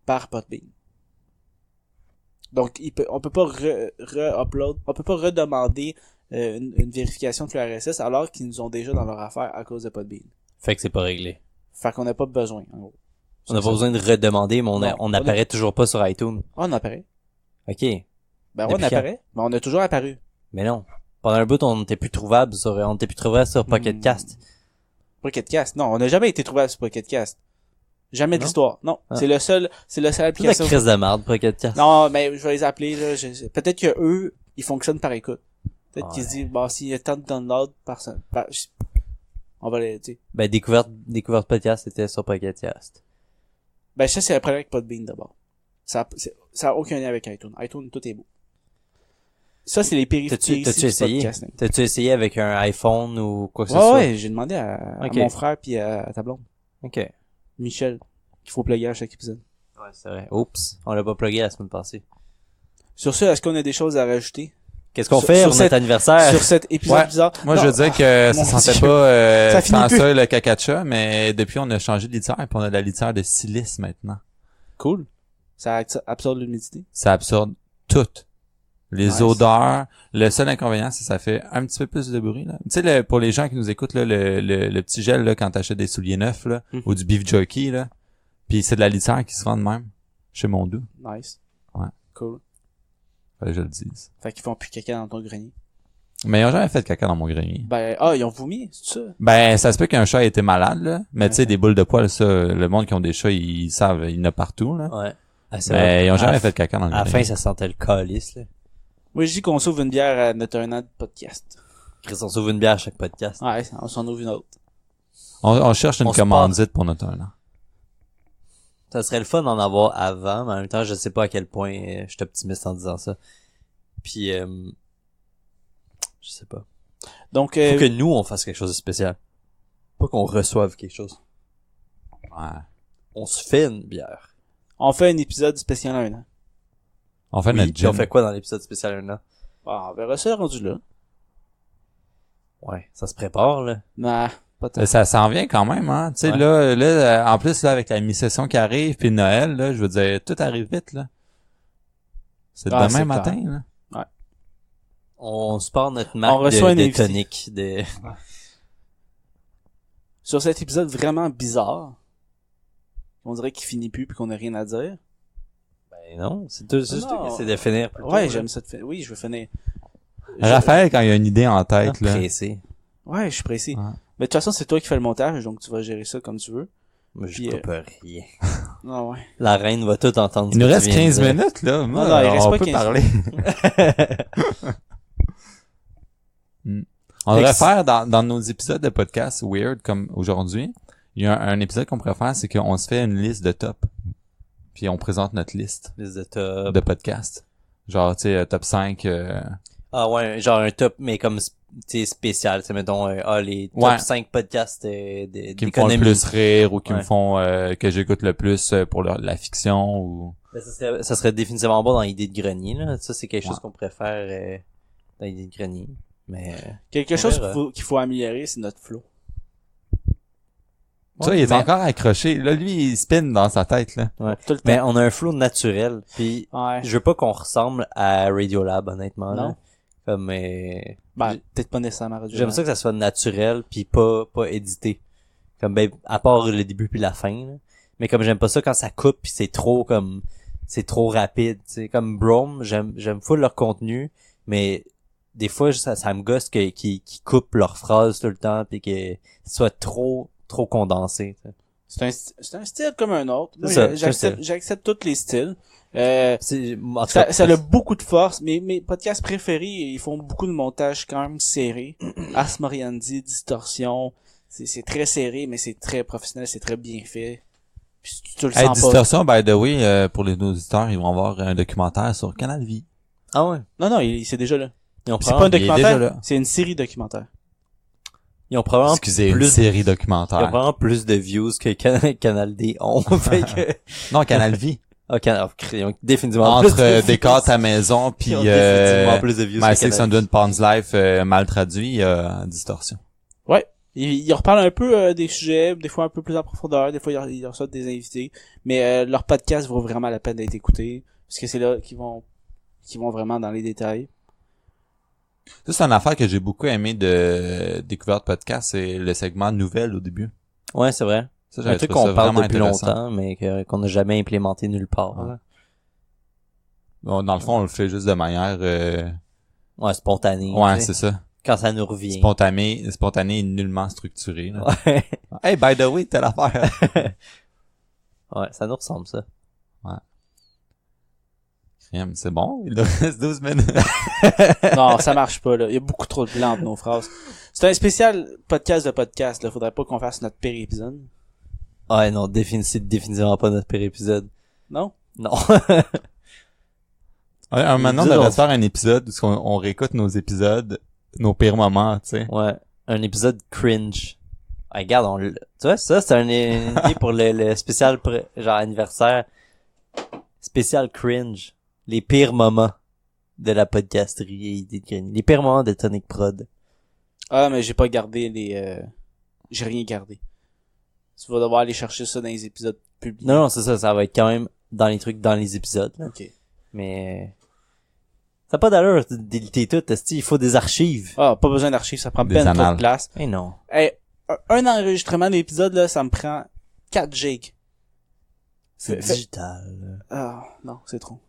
Speaker 3: Par Podbean. Donc, on peut pas re-upload, on peut pas redemander une vérification de RSS alors qu'ils nous ont déjà dans leur affaire à cause de Podbean.
Speaker 1: Fait que c'est pas réglé.
Speaker 3: Fait qu'on n'a pas besoin, en gros.
Speaker 1: On n'a pas besoin de redemander, mais
Speaker 3: Non,
Speaker 1: on apparaît toujours pas sur iTunes.
Speaker 3: On apparaît.
Speaker 1: Ok.
Speaker 3: Ben,
Speaker 1: Depuis
Speaker 3: on apparaît. Mais on a toujours apparu.
Speaker 1: Mais non. Pendant un bout, on n'était plus trouvable sur Pocket Cast.
Speaker 3: Pocket Cast. Non, on n'a jamais été trouvable sur Pocket Cast. Jamais de
Speaker 1: Non?
Speaker 3: l'histoire. Non.
Speaker 1: Ah.
Speaker 3: C'est la seule
Speaker 1: C'est la
Speaker 3: application.
Speaker 1: crise de merde, Pocket Cast.
Speaker 3: Non, mais je vais les appeler, là. Peut-être que eux, ils fonctionnent par écoute. Peut-être qu'ils se disent, bon, s'il y a tant de downloads on va les, tu sais.
Speaker 1: Ben, découverte podcast, c'était sur Pocket Cast.
Speaker 3: Ben, ça, c'est le problème avec Podbean, d'abord. Ça a aucun lien avec iTunes. iTunes, tout est beau. Ça, c'est les périphéries
Speaker 1: T'as-tu
Speaker 3: du
Speaker 1: essayé?
Speaker 3: podcasting.
Speaker 1: T'as-tu essayé avec un iPhone ou quoi que ce
Speaker 3: Ouais,
Speaker 1: soit?
Speaker 3: ouais, j'ai demandé à
Speaker 1: Ok.
Speaker 3: mon frère puis à ta blonde,
Speaker 1: Ok. Ouais,
Speaker 3: Michel, qu'il faut plugger à chaque épisode.
Speaker 1: c'est vrai. Oups. On l'a pas plugué la semaine passée.
Speaker 3: Sur ce, est-ce qu'on a des choses à rajouter?
Speaker 1: Qu'est-ce qu'on
Speaker 3: Sur-
Speaker 1: fait
Speaker 3: sur
Speaker 1: pour notre
Speaker 3: cette-
Speaker 1: anniversaire?
Speaker 3: Sur cet épisode
Speaker 4: Ouais.
Speaker 3: bizarre?
Speaker 4: Moi,
Speaker 3: Non,
Speaker 4: je veux dire que
Speaker 3: mon
Speaker 4: ça sentait
Speaker 3: Dieu.
Speaker 4: pas
Speaker 3: Ça finit
Speaker 4: tant
Speaker 3: plus.
Speaker 4: ça, le caca de chat, mais depuis, on a changé de litière, puis on a de la litière de silice maintenant.
Speaker 3: Cool. Ça absorbe l'humidité.
Speaker 4: Ça absorbe tout. Les
Speaker 3: Nice.
Speaker 4: odeurs. Le seul inconvénient, c'est que ça fait un petit peu plus de bruit, là. Tu sais, pour les gens qui nous écoutent, là, le petit gel, là, quand t'achètes des souliers neufs, là,
Speaker 3: Mhm.
Speaker 4: ou du beef jerky, là. Puis c'est de la litière qui se vend de même. Chez Mondou.
Speaker 3: Nice.
Speaker 4: Ouais.
Speaker 3: Cool.
Speaker 4: Fallait que je le dise.
Speaker 3: Fait qu'ils font plus caca dans ton grenier.
Speaker 4: Mais ils ont jamais fait de caca dans mon grenier.
Speaker 3: Ben, ils ont vomi, c'est ça?
Speaker 4: Ben, ça se peut qu'un chat ait été malade, là. Mais tu sais, des boules de poils, ça, le monde qui ont des chats, ils savent, il y en a partout, là.
Speaker 1: Ouais. Ah, c'est
Speaker 4: Mais
Speaker 1: vrai.
Speaker 4: ils ont
Speaker 1: À
Speaker 4: jamais
Speaker 1: la
Speaker 4: fait de caca dans le
Speaker 1: À la
Speaker 4: grenier.
Speaker 1: fin, ça sentait le calice, là.
Speaker 3: Moi, je dis qu'on s'ouvre une bière à notre 1 an de podcast.
Speaker 1: Chris, on s'ouvre une bière à chaque podcast.
Speaker 3: Ouais, on s'en ouvre une autre.
Speaker 4: On cherche une
Speaker 1: On se
Speaker 4: commandite pour notre 1 an.
Speaker 1: Ça serait le fun d'en avoir avant, mais en même temps, je sais pas à quel point je suis optimiste en disant ça. Puis, je sais pas.
Speaker 3: Donc,
Speaker 1: Faut que nous, on fasse quelque chose de spécial. Pas qu'on reçoive quelque chose.
Speaker 4: Ouais.
Speaker 1: On se fait une bière.
Speaker 3: On fait un épisode spécial 1 an.
Speaker 4: On fait
Speaker 1: Oui,
Speaker 4: notre
Speaker 1: puis on
Speaker 4: gym.
Speaker 1: fait quoi dans l'épisode spécial 1 an?
Speaker 3: Ah, on verra ça rendu là.
Speaker 1: Ouais, ça se prépare, là.
Speaker 3: Nah, pas tant.
Speaker 4: Ça s'en vient quand même, hein. Tu sais,
Speaker 1: Ouais.
Speaker 4: là, en plus, là, avec la mi-session qui arrive, puis Noël, là, je veux dire, tout arrive vite, là. C'est
Speaker 3: Ah,
Speaker 4: demain
Speaker 3: c'est
Speaker 4: matin,
Speaker 3: clair.
Speaker 4: là.
Speaker 1: On se part notre
Speaker 3: On
Speaker 1: marque
Speaker 3: reçoit un
Speaker 1: de
Speaker 3: invité.
Speaker 1: tonic.
Speaker 3: Sur cet épisode vraiment bizarre, on dirait qu'il finit plus puis qu'on a rien à dire.
Speaker 1: Ben non, c'est tout, c'est juste
Speaker 3: Non.
Speaker 1: c'est de finir plus tôt,
Speaker 3: Ouais,
Speaker 1: là.
Speaker 3: j'aime ça. Oui, je veux finir.
Speaker 4: Raphaël, quand il a une idée en
Speaker 1: Ah,
Speaker 4: tête, là.
Speaker 1: pressé.
Speaker 3: Ouais, je suis pressé.
Speaker 4: Ouais.
Speaker 3: Mais de toute façon, c'est toi qui fais le montage, donc tu vas gérer ça comme tu veux.
Speaker 1: Moi, je
Speaker 3: Puis,
Speaker 1: coupe rien.
Speaker 3: Ah ouais.
Speaker 1: La reine va tout entendre.
Speaker 4: Il nous
Speaker 1: ce que
Speaker 4: reste
Speaker 1: tu viens de
Speaker 4: 15
Speaker 1: dire.
Speaker 4: minutes, là. Moi,
Speaker 3: Non, il reste
Speaker 4: on
Speaker 3: pas
Speaker 4: peut
Speaker 3: 15.
Speaker 4: parler. On devrait faire dans nos épisodes de podcast weird comme aujourd'hui, il y a un épisode qu'on pourrait faire, c'est qu'on se fait une liste de top. Puis on présente notre liste
Speaker 1: Liste de top.
Speaker 4: de podcasts. Genre, tu sais, top 5.
Speaker 1: Ah ouais, genre un top, mais comme, tu sais, spécial. Tu sais, mettons, les top
Speaker 4: Ouais.
Speaker 1: 5 podcasts
Speaker 4: qui me font le
Speaker 1: d'économie.
Speaker 4: plus rire ou qui me
Speaker 1: Ouais.
Speaker 4: font que j'écoute le plus pour la fiction ou
Speaker 1: Ben, ça serait définitivement bon dans l'idée de grenier, là. Ça, c'est quelque chose
Speaker 4: Ouais.
Speaker 1: qu'on pourrait faire dans l'idée de grenier. Mais
Speaker 3: Quelque
Speaker 1: On
Speaker 3: chose
Speaker 1: verra.
Speaker 3: qu'il faut améliorer, c'est notre flow.
Speaker 4: tu vois, il est
Speaker 1: mais-
Speaker 4: encore accroché. Là, lui, il spin dans sa tête, là.
Speaker 3: Tout le temps.
Speaker 1: Mais on a un flow naturel. Puis
Speaker 3: Ouais.
Speaker 1: je veux pas qu'on ressemble à Radiolab, honnêtement.
Speaker 3: Non.
Speaker 1: Là. Comme
Speaker 3: Ben, peut-être pas nécessairement Radio
Speaker 1: j'aime ça que ça soit naturel puis pas édité. Comme ben à part le début puis la fin. Là. Mais comme j'aime pas ça quand ça coupe puis c'est trop rapide. Tu sais, comme Brome, j'aime full leur contenu, mais des fois ça me gosse qu'ils coupent leurs phrases tout le temps puis que ce soit trop condensé. Tu sais.
Speaker 3: C'est un style comme un autre. Moi,
Speaker 1: C'est ça, c'est un
Speaker 3: j'accepte tous les styles.
Speaker 1: En tout cas,
Speaker 3: Ça a beaucoup de force. Mes podcasts préférés, ils font beaucoup de montage quand même serré. Ars Moriendi, Distorsion. C'est très serré, mais c'est très professionnel, c'est très bien fait. Puis tu le
Speaker 4: Hey,
Speaker 3: sens pas.
Speaker 4: Distorsion, by the way, pour les auditeurs, ils vont avoir un documentaire sur Canal Vie.
Speaker 1: Ah ouais.
Speaker 3: Non, c'est déjà là.
Speaker 1: Ils ont
Speaker 3: C'est pas un
Speaker 4: il est déjà
Speaker 3: documentaire,
Speaker 4: là.
Speaker 3: c'est une série documentaire.
Speaker 1: Ils ont probablement
Speaker 4: Excusez, une
Speaker 1: plus
Speaker 4: série
Speaker 1: Ils ont
Speaker 4: documentaire.
Speaker 1: vraiment plus de views que Canal D ont. Fait que...
Speaker 4: Non, Canal Vie.
Speaker 1: Ah, ils ont définitivement plus
Speaker 4: Entre
Speaker 1: de
Speaker 4: Des
Speaker 1: views.
Speaker 4: cartes à maison puis
Speaker 1: Ils ont définitivement plus de views
Speaker 4: My
Speaker 1: que
Speaker 4: Six
Speaker 1: Canal D.
Speaker 4: Hundred Pounds Life mal traduit, Distorsion.
Speaker 3: Ouais. Ils reparlent un peu des sujets, des fois un peu plus en profondeur, des fois ils reçoivent des invités, mais leur podcast vaut vraiment la peine d'être écouté, parce que c'est là qu'ils vont vraiment dans les détails.
Speaker 4: Ça, c'est une affaire que j'ai beaucoup aimé de Découverte Podcast, c'est le segment nouvelles au début.
Speaker 1: Ouais, c'est vrai.
Speaker 4: Ça,
Speaker 1: Un
Speaker 4: j'avais
Speaker 1: truc
Speaker 4: trouvé ça
Speaker 1: qu'on parle
Speaker 4: vraiment
Speaker 1: depuis
Speaker 4: intéressant.
Speaker 1: longtemps, mais qu'on n'a jamais implémenté nulle part.
Speaker 4: Ouais.
Speaker 1: là.
Speaker 4: Bon, dans le fond, on le fait juste de manière
Speaker 1: Ouais, spontané.
Speaker 4: ouais,
Speaker 1: tu sais.
Speaker 4: c'est ça.
Speaker 1: Quand ça nous revient.
Speaker 4: Spontané et nullement structuré. Là.
Speaker 1: Ouais.
Speaker 4: Hey, by the way, telle affaire.
Speaker 1: Ouais, ça nous ressemble, ça.
Speaker 4: Crème, c'est bon, il nous reste 12 minutes.
Speaker 3: Non, ça marche pas, là. Il y a beaucoup trop de blanc entre nos phrases. C'est un spécial podcast de podcast, là. Faudrait pas qu'on fasse notre pire épisode.
Speaker 1: Ouais, non, c'est définitivement pas notre pire épisode.
Speaker 3: Non?
Speaker 1: Non.
Speaker 4: Maintenant, on
Speaker 1: L'épisode,
Speaker 4: devrait
Speaker 1: on-
Speaker 4: se faire un épisode où on réécoute nos épisodes, nos pires moments, tu sais.
Speaker 1: Ouais. Un épisode cringe. Ah, regarde, tu vois, ça, c'est une idée pour le spécial, genre, anniversaire. Spécial cringe. Les pires moments de la podcasterie et idée de grenier. Les pires moments de Tonic Prod.
Speaker 3: Ah, mais j'ai pas gardé j'ai rien gardé. Tu vas devoir aller chercher ça dans les épisodes publiés.
Speaker 1: Non, c'est ça va être quand même dans les trucs, dans les épisodes, là.
Speaker 3: Ok.
Speaker 1: Mais, ça n'a pas d'allure d'éditer tout, il faut des archives.
Speaker 3: Ah, pas besoin d'archives, ça prend
Speaker 4: Des
Speaker 3: ben trop
Speaker 4: annales.
Speaker 3: de place.
Speaker 1: Eh non.
Speaker 3: Hey, un enregistrement d'épisode, là, ça me prend 4 gigs.
Speaker 1: C'est
Speaker 3: Fait-
Speaker 1: digital.
Speaker 3: Ah, non, c'est trop.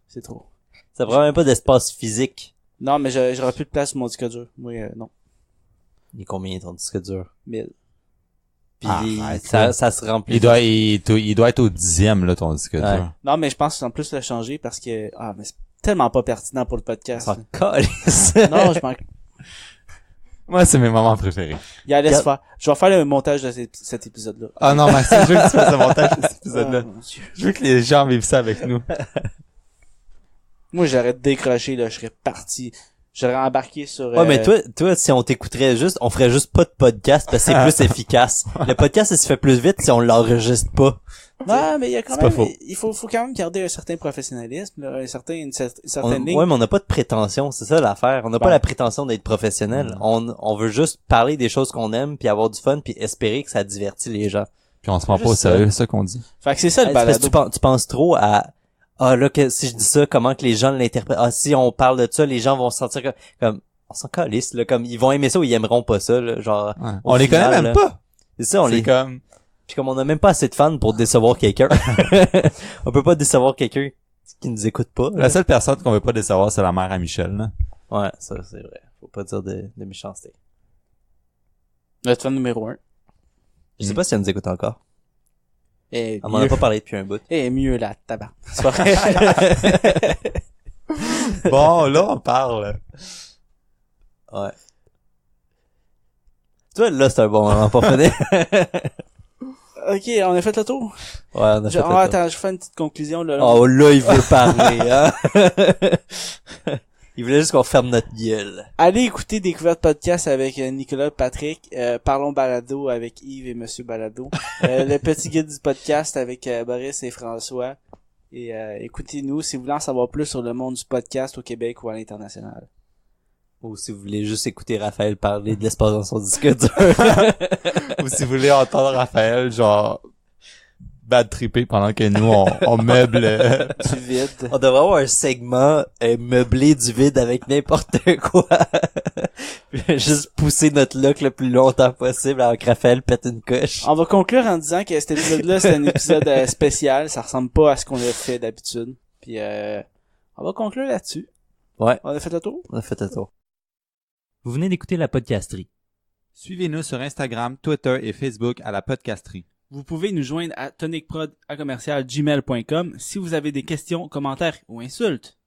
Speaker 3: C'est trop.
Speaker 1: Ça prend même pas d'espace physique.
Speaker 3: Non, mais j'aurais plus de place sur mon disque dur. Moi, non.
Speaker 1: Il est combien ton disque dur?
Speaker 3: 1000.
Speaker 1: Puis
Speaker 4: Arrête,
Speaker 1: ça
Speaker 4: là.
Speaker 1: se remplit.
Speaker 4: Il doit être au 10e, là, ton disque dur.
Speaker 1: Ouais.
Speaker 3: Non, mais je pense que en plus le changer parce que, mais c'est tellement pas pertinent pour le podcast.
Speaker 1: S'en calisse.
Speaker 3: Non, je pense
Speaker 4: Moi, c'est mes moments préférés.
Speaker 3: laisse faire. Je vais faire le montage de cet épisode-là.
Speaker 4: Ah non, Maxime, je veux que tu fasses le montage de cet épisode-là.
Speaker 3: Ah, mon Dieu.
Speaker 4: Je veux que les gens vivent ça avec nous.
Speaker 3: Moi, j'aurais décroché, là, je serais parti. j'aurais embarqué sur...
Speaker 1: Ouais, mais toi, si on t'écouterait juste, on ferait juste pas de podcast parce que c'est plus efficace. Le podcast, il se fait plus vite si on l'enregistre pas.
Speaker 3: Non, mais il y a quand
Speaker 1: C'est pas
Speaker 3: même,
Speaker 1: faux.
Speaker 3: il faut quand même garder un certain professionnalisme, là, une certaine ligne.
Speaker 1: Ouais, mais on n'a pas de prétention, c'est ça l'affaire. On n'a
Speaker 3: Bon.
Speaker 1: pas la prétention d'être professionnel. On veut juste parler des choses qu'on aime, puis avoir du fun, puis espérer que ça divertit les gens.
Speaker 4: Puis on se prend pas au
Speaker 1: Juste ça.
Speaker 4: sérieux, c'est ça qu'on dit.
Speaker 3: Fait que c'est ça le
Speaker 1: C'est parce que
Speaker 3: balado.
Speaker 1: tu penses trop à là que si je dis ça, comment que les gens l'interprètent. Si on parle de ça, les gens vont se sentir comme on s'en calisse là, comme ils vont aimer ça ou ils aimeront pas ça là, genre.
Speaker 4: Ouais.
Speaker 1: Au
Speaker 4: On les
Speaker 1: final,
Speaker 4: connaît
Speaker 1: là,
Speaker 4: même pas.
Speaker 1: C'est ça, on
Speaker 4: C'est
Speaker 1: les
Speaker 4: comme...
Speaker 1: puis comme on a même pas assez de fans pour décevoir quelqu'un. On peut pas décevoir quelqu'un qui nous écoute pas. là.
Speaker 4: La seule personne qu'on veut pas décevoir, c'est la mère à Michel, là.
Speaker 1: Ouais, ça c'est vrai. Faut pas dire de méchanceté.
Speaker 3: Notre fan numéro 1.
Speaker 1: Je sais pas si elle nous écoute encore.
Speaker 3: Et
Speaker 1: On m'en a pas parlé depuis un bout.
Speaker 3: Et mieux là, tabac. C'est pas vrai.
Speaker 4: Bon, là, on parle.
Speaker 1: Ouais. Tu vois, là, c'est un bon moment pour finir.
Speaker 3: Ok, on a fait le tour.
Speaker 1: Ouais, on a fait le tour.
Speaker 3: Attends, je fais une petite conclusion, là.
Speaker 1: Oh, là, il veut parler, hein. Il voulait juste qu'on ferme notre gueule.
Speaker 3: Allez écouter Découverte Podcast avec Nicolas, Patrick. Parlons Balado avec Yves et Monsieur Balado. Le petit guide du podcast avec Boris et François. Et écoutez-nous si vous voulez en savoir plus sur le monde du podcast au Québec ou à l'international.
Speaker 1: Ou si vous voulez juste écouter Raphaël parler de l'espace dans son disque dur.
Speaker 4: Ou si vous voulez entendre Raphaël, genre, bad tripper pendant que nous, on meuble...
Speaker 3: Du vide.
Speaker 1: On devrait avoir un segment meublé du vide avec n'importe quoi. Juste pousser notre look le plus longtemps possible alors que Raphaël pète une coche.
Speaker 3: On va conclure en disant que cet épisode-là, c'est un épisode spécial. Ça ressemble pas à ce qu'on a fait d'habitude. Puis on va conclure là-dessus.
Speaker 1: Ouais.
Speaker 3: On a fait le tour?
Speaker 1: On a fait le tour. Vous venez d'écouter la podcasterie.
Speaker 2: Suivez-nous sur Instagram, Twitter et Facebook à la podcasterie.
Speaker 3: Vous pouvez nous joindre à tonicprod@gmail.com si vous avez des questions, commentaires ou insultes.